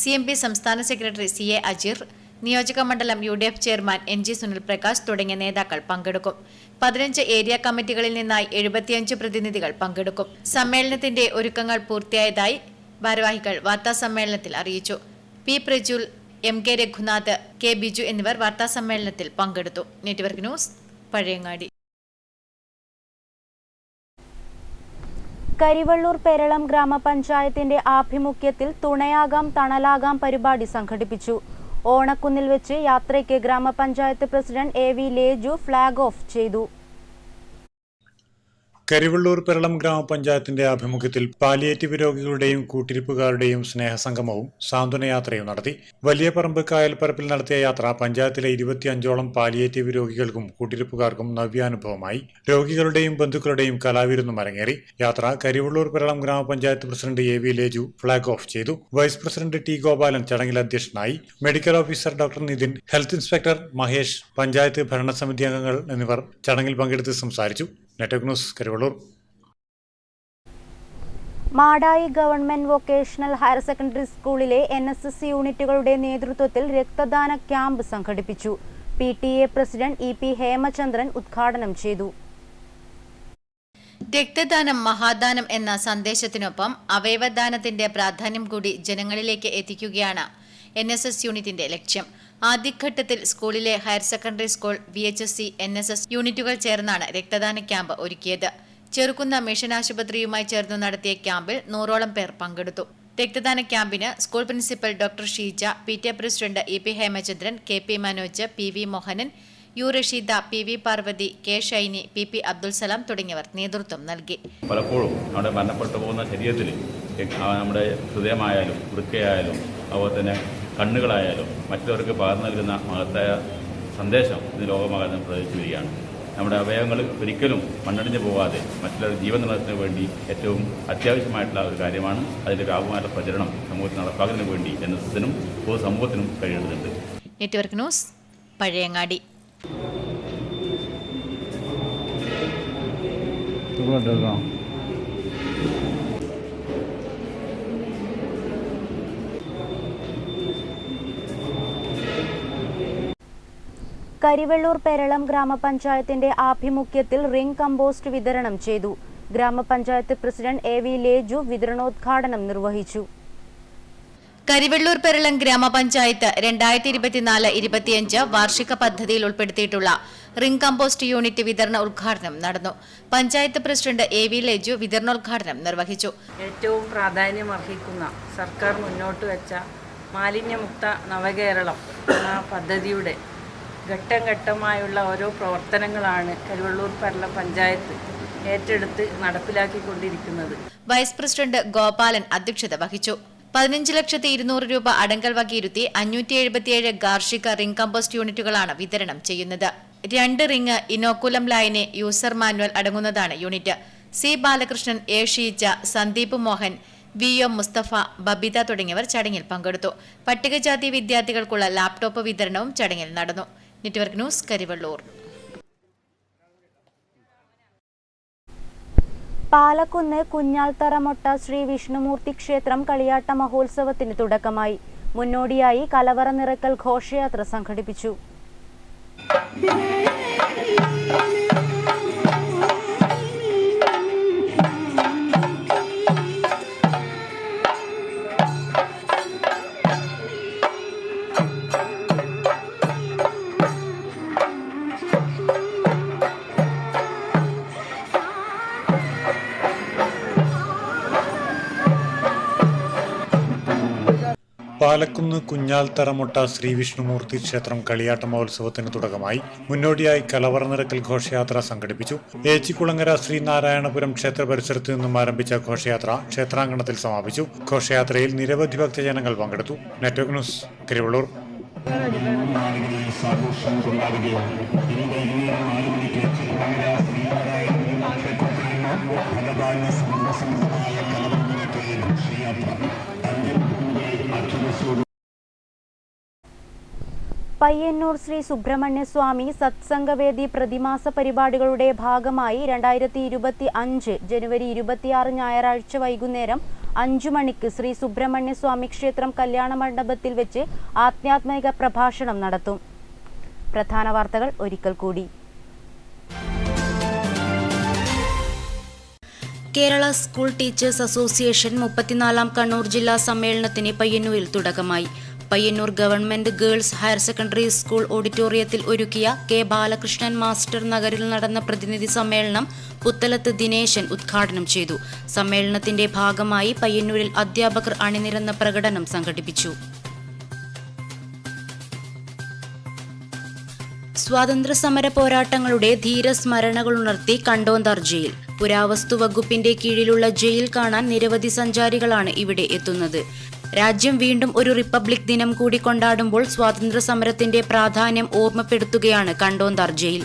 CMP സംസ്ഥാന സെക്രട്ടറി CA അജിർ, നിയോജക മണ്ഡലം UDF chairman NG Sunil Prakash തുടങ്ങിയ നേതാക്കൾ പങ്കെടുക്കും. 15 ഏരിയ കമ്മിറ്റികളിൽ നിന്നായി 75 പ്രതിനിധികൾ പങ്കെടുക്കും. സമ്മേളനത്തിന്റെ ഒരുക്കങ്ങൾ പൂർത്തിയായതായി ഭാരവാഹികൾ വാർത്താസമ്മേളനത്തിൽ അറിയിച്ചു. P Prajul, MK Raghunath, K Biju എന്നിവർ വാർത്താസമ്മേളനത്തിൽ പങ്കെടുത്തു. Network news Pazhayangadi. കരിവള്ളൂർ പെരളം ഗ്രാമപഞ്ചായത്തിന്റെ ആഭിമുഖ്യത്തിൽ തുണയാകാം തണലാകാം പരിപാടി സംഘടിപ്പിച്ചു. ഓണക്കുന്നിൽ വെച്ച് യാത്രയ്ക്ക് ഗ്രാമപഞ്ചായത്ത് president AV Leju flag off ചെയ്തു. കരിവള്ളൂർ പെരളം ഗ്രാമപഞ്ചായത്തിന്റെ ആഭിമുഖ്യത്തിൽ പാലിയേറ്റീവ് രോഗികളുടെയും കൂട്ടിരിപ്പുകാരുടെയും സ്നേഹസംഗമവും സാന്ത്വനയാത്രയും നടത്തി. വലിയ പറമ്പ് കായൽപ്പരപ്പിൽ നടത്തിയ യാത്ര പഞ്ചായത്തിലെ 25ഓളം പാലിയേറ്റീവ് രോഗികൾക്കും കൂട്ടിരിപ്പുകാർക്കും നവ്യാനുഭവമായി. രോഗികളുടെയും ബന്ധുക്കളുടെയും കലാവിരുന്നും അരങ്ങേറി. യാത്ര കരിവള്ളൂർ പെരളം ഗ്രാമപഞ്ചായത്ത് president AV Leju flag off ചെയ്തു. വൈസ് പ്രസിഡന്റ് T ഗോപാലൻ ചടങ്ങിൽ അധ്യക്ഷനായി. Medical officer doctor Nithin, health inspector Mahesh, panchayat ഭരണസമിതി അംഗങ്ങൾ എന്നിവർ ചടങ്ങിൽ പങ്കെടുത്ത് സംസാരിച്ചു. Network news Karivellur. Madayi government vocational higher secondary സ്കൂളിലെ NSS യൂണിറ്റുകളുടെ നേതൃത്വത്തിൽ രക്തദാന ക്യാമ്പ് സംഘടിപ്പിച്ചു. PTA പ്രസിഡന്റ് EP ഹേമചന്ദ്രൻ ഉദ്ഘാടനം ചെയ്തു. രക്തദാനം മഹാദാനം എന്ന സന്ദേശത്തിനൊപ്പം അവയവദാനത്തിന്റെ പ്രാധാന്യം കൂടി ജനങ്ങളിലേക്ക് എത്തിക്കുകയാണ് NSS യൂണിറ്റിന്റെ ലക്ഷ്യം. ആദ്യഘട്ടത്തിൽ സ്കൂളിലെ higher secondary school, VHSC, NSS യൂണിറ്റുകൾ ചേർന്നാണ് രക്തദാന ക്യാമ്പ് ഒരുക്കിയത്. ചെറുകുന്ന മിഷൻ ആശുപത്രിയുമായി ചേർന്ന് നടത്തിയ ക്യാമ്പിൽ 100ഓളം പേർ പങ്കെടുത്തു. രക്തദാന ക്യാമ്പിന് school principal doctor Sheeja, PTA president EP Hemachandran, KP Manoj, PV Mohanan, U Rasheeda, PV Parvathi, K Shiny, PP Abdul Salam തുടങ്ങിയവർ നേതൃത്വം നൽകി. പലപ്പോഴും നമ്മുടെ മരണപ്പെട്ടു പോകുന്ന ശരീരത്തിൽ നമ്മുടെ ഹൃദയമായാലും വൃക്കയായാലും അതുപോലെ തന്നെ കണ്ണുകളായാലും മറ്റുള്ളവർക്ക് പകർന്നു നൽകുന്ന മഹത്തായ സന്ദേശം ഇത് ലോകമാകാതെ പ്രചരിച്ചു വരികയാണ്. നമ്മുടെ അവയവങ്ങൾ ഒരിക്കലും മണ്ണടിഞ്ഞു പോകാതെ മറ്റുള്ളവരുടെ ജീവൻ നിലനിർത്തുന്നതിന് വേണ്ടി ഏറ്റവും അത്യാവശ്യമായിട്ടുള്ള ഒരു കാര്യമാണ്. അതിൻ്റെ വ്യാപകമായിട്ടുള്ള പ്രചരണം സമൂഹത്തിൽ നടപ്പാക്കുന്നതിന് വേണ്ടി NSSനും പൊതുസമൂഹത്തിനും കഴിയേണ്ടതുണ്ട്. Network news Pazhayangadi. കരിവള്ളൂർ പെരളം ഗ്രാമപഞ്ചായത്തിന്റെ ആഭിമുഖ്യത്തിൽ റിംഗ് കമ്പോസ്റ്റ് വിതരണം ചെയ്തു. ഗ്രാമപഞ്ചായത്ത് പ്രസിഡന്റ് AV ലേജു വിതരണോദ്ഘാടനം നിർവഹിച്ചു. കരിവള്ളൂർ പെരളം ഗ്രാമപഞ്ചായത്ത് 2024-25 വാർഷിക പദ്ധതിയിൽ ഉൾപ്പെടുത്തിയിട്ടുള്ള റിംഗ് കമ്പോസ്റ്റ് യൂണിറ്റ് വിതരണ ഉദ്ഘാടനം നടന്നു. പഞ്ചായത്ത് പ്രസിഡന്റ് AV ലേജു വിതരണോദ്ഘാടനം നിർവഹിച്ചു. ഏറ്റവും പ്രാധാന്യമർഹിക്കുന്ന സർക്കാർ മുന്നോട്ട് വെച്ച മാലിന്യമുക്ത നവകേരളം എന്ന പദ്ധതിയുടെ ഘട്ടം ഘട്ടമായുള്ള ഓരോ പ്രവർത്തനങ്ങളാണ് കരിവള്ളൂർ പെരളം പഞ്ചായത്ത് ഏറ്റെടുത്ത് നടപ്പിലാക്കിക്കൊണ്ടിരിക്കുന്നത്. വൈസ് പ്രസിഡന്റ് ഗോപാലൻ അധ്യക്ഷത വഹിച്ചു. 15,200,000 രൂപ അടങ്കൽ വകയിരുത്തി 577 ഗാർഷിക റിംഗ് കമ്പോസ്റ്റ് യൂണിറ്റുകളാണ് വിതരണം ചെയ്യുന്നത്. 2 റിംഗ് ഇനോക്കുലം ലൈന് യൂസർ മാനുവൽ അടങ്ങുന്നതാണ് unit. C Balakrishnan, A Sheeja, Sandeep Mohan, VO Musthafa, Babitha തുടങ്ങിയവർ ചടങ്ങിൽ പങ്കെടുത്തു. പട്ടികജാതി വിദ്യാർത്ഥികൾക്കുള്ള ലാപ്ടോപ്പ് വിതരണവും ചടങ്ങിൽ നടന്നു. Network news Karivellur. പാലക്കുന്ന് കുഞ്ഞാൽത്തറമൊട്ട ശ്രീ വിഷ്ണുമൂർത്തി ക്ഷേത്രം കളിയാട്ട മഹോത്സവത്തിന് തുടക്കമായി. മുന്നോടിയായി കലവറ നിറക്കൽ ഘോഷയാത്ര സംഘടിപ്പിച്ചു. പാലക്കുന്ന് കുഞ്ഞാൽത്തറമൊട്ട ശ്രീ വിഷ്ണുമൂർത്തി ക്ഷേത്രം കളിയാട്ട മഹോത്സവത്തിന് തുടക്കമായി. മുന്നോടിയായി കലവറ നിറക്കൽ ഘോഷയാത്ര സംഘടിപ്പിച്ചു. ഏച്ചിക്കുളങ്ങര ശ്രീനാരായണപുരം ക്ഷേത്ര പരിസരത്ത് നിന്നും ആരംഭിച്ച ഘോഷയാത്ര ക്ഷേത്രാങ്കണത്തിൽ സമാപിച്ചു. ഘോഷയാത്രയിൽ നിരവധി ഭക്തജനങ്ങൾ പങ്കെടുത്തു. Network news Karivellur. പയ്യന്നൂർ ശ്രീ സുബ്രഹ്മണ്യസ്വാമി സത്സംഗവേദി പ്രതിമാസ പരിപാടികളുടെ ഭാഗമായി 2025 ജനുവരി 26 ഞായറാഴ്ച വൈകുന്നേരം 5 മണിക്ക് ശ്രീ സുബ്രഹ്മണ്യസ്വാമി ക്ഷേത്രം കല്യാണ മണ്ഡപത്തിൽ വെച്ച് ആധ്യാത്മിക പ്രഭാഷണം നടത്തും. പ്രധാന വാർത്തകൾ ഒരിക്കൽ കൂടി. Kerala school teachers association 34ാം Kannur ജില്ലാ സമ്മേളനത്തിന് പയ്യന്നൂരിൽ തുടക്കമായി. Payyanur government girls higher secondary school ഓഡിറ്റോറിയത്തിൽ ഒരുക്കിയ കെ ബാലകൃഷ്ണൻ മാസ്റ്റർ നഗറിൽ നടന്ന പ്രതിനിധി സമ്മേളനം പുത്തലത്ത് ദിനേശൻ ഉദ്ഘാടനം ചെയ്തു. സമ്മേളനത്തിന്റെ ഭാഗമായി പയ്യന്നൂരിൽ അധ്യാപകർ അണിനിരന്ന പ്രകടനം സംഘടിപ്പിച്ചു. സ്വാതന്ത്ര്യസമര പോരാട്ടങ്ങളുടെ ധീരസ്മരണകളുണർത്തി കണ്ടോന്താർ ജയിൽ. പുരാവസ്തു വകുപ്പിന്റെ കീഴിലുള്ള ജയിൽ കാണാൻ നിരവധി സഞ്ചാരികളാണ് ഇവിടെ എത്തുന്നത്. രാജ്യം വീണ്ടും ഒരു റിപ്പബ്ലിക് ദിനം കൂടി കൊണ്ടാടുമ്പോൾ സ്വാതന്ത്ര്യസമരത്തിന്റെ പ്രാധാന്യം ഓർമ്മപ്പെടുത്തുകയാണ് കണ്ടോന്താർ ജയിൽ.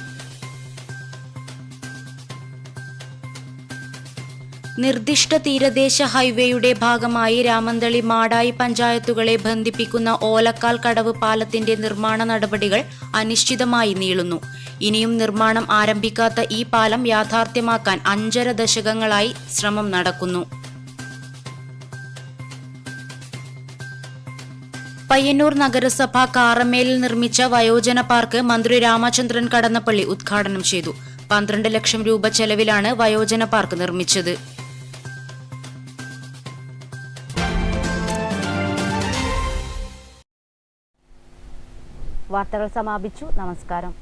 നിർദ്ദിഷ്ട തീരദേശ ഹൈവേയുടെ ഭാഗമായി രാമന്തളി മാടായി പഞ്ചായത്തുകളെ ബന്ധിപ്പിക്കുന്ന ഓലക്കാൽ കടവ് പാലത്തിന്റെ നിർമ്മാണ നടപടികൾ അനിശ്ചിതമായി നീളുന്നു. ഇനിയും നിർമ്മാണം ആരംഭിക്കാത്ത ഈ പാലം യാഥാർത്ഥ്യമാക്കാൻ 5.5 ദശകങ്ങളായി ശ്രമം നടക്കുന്നു. പയ്യന്നൂർ നഗരസഭ കാറമേലിൽ നിർമ്മിച്ച വയോജന പാർക്ക് മന്ത്രി രാമചന്ദ്രൻ കടന്നപ്പള്ളി ഉദ്ഘാടനം ചെയ്തു. 12 ലക്ഷം രൂപ ചെലവിലാണ് വയോജന പാർക്ക് നിർമ്മിച്ചത്. വാർത്തകൾ സമാപിച്ചു. നമസ്കാരം.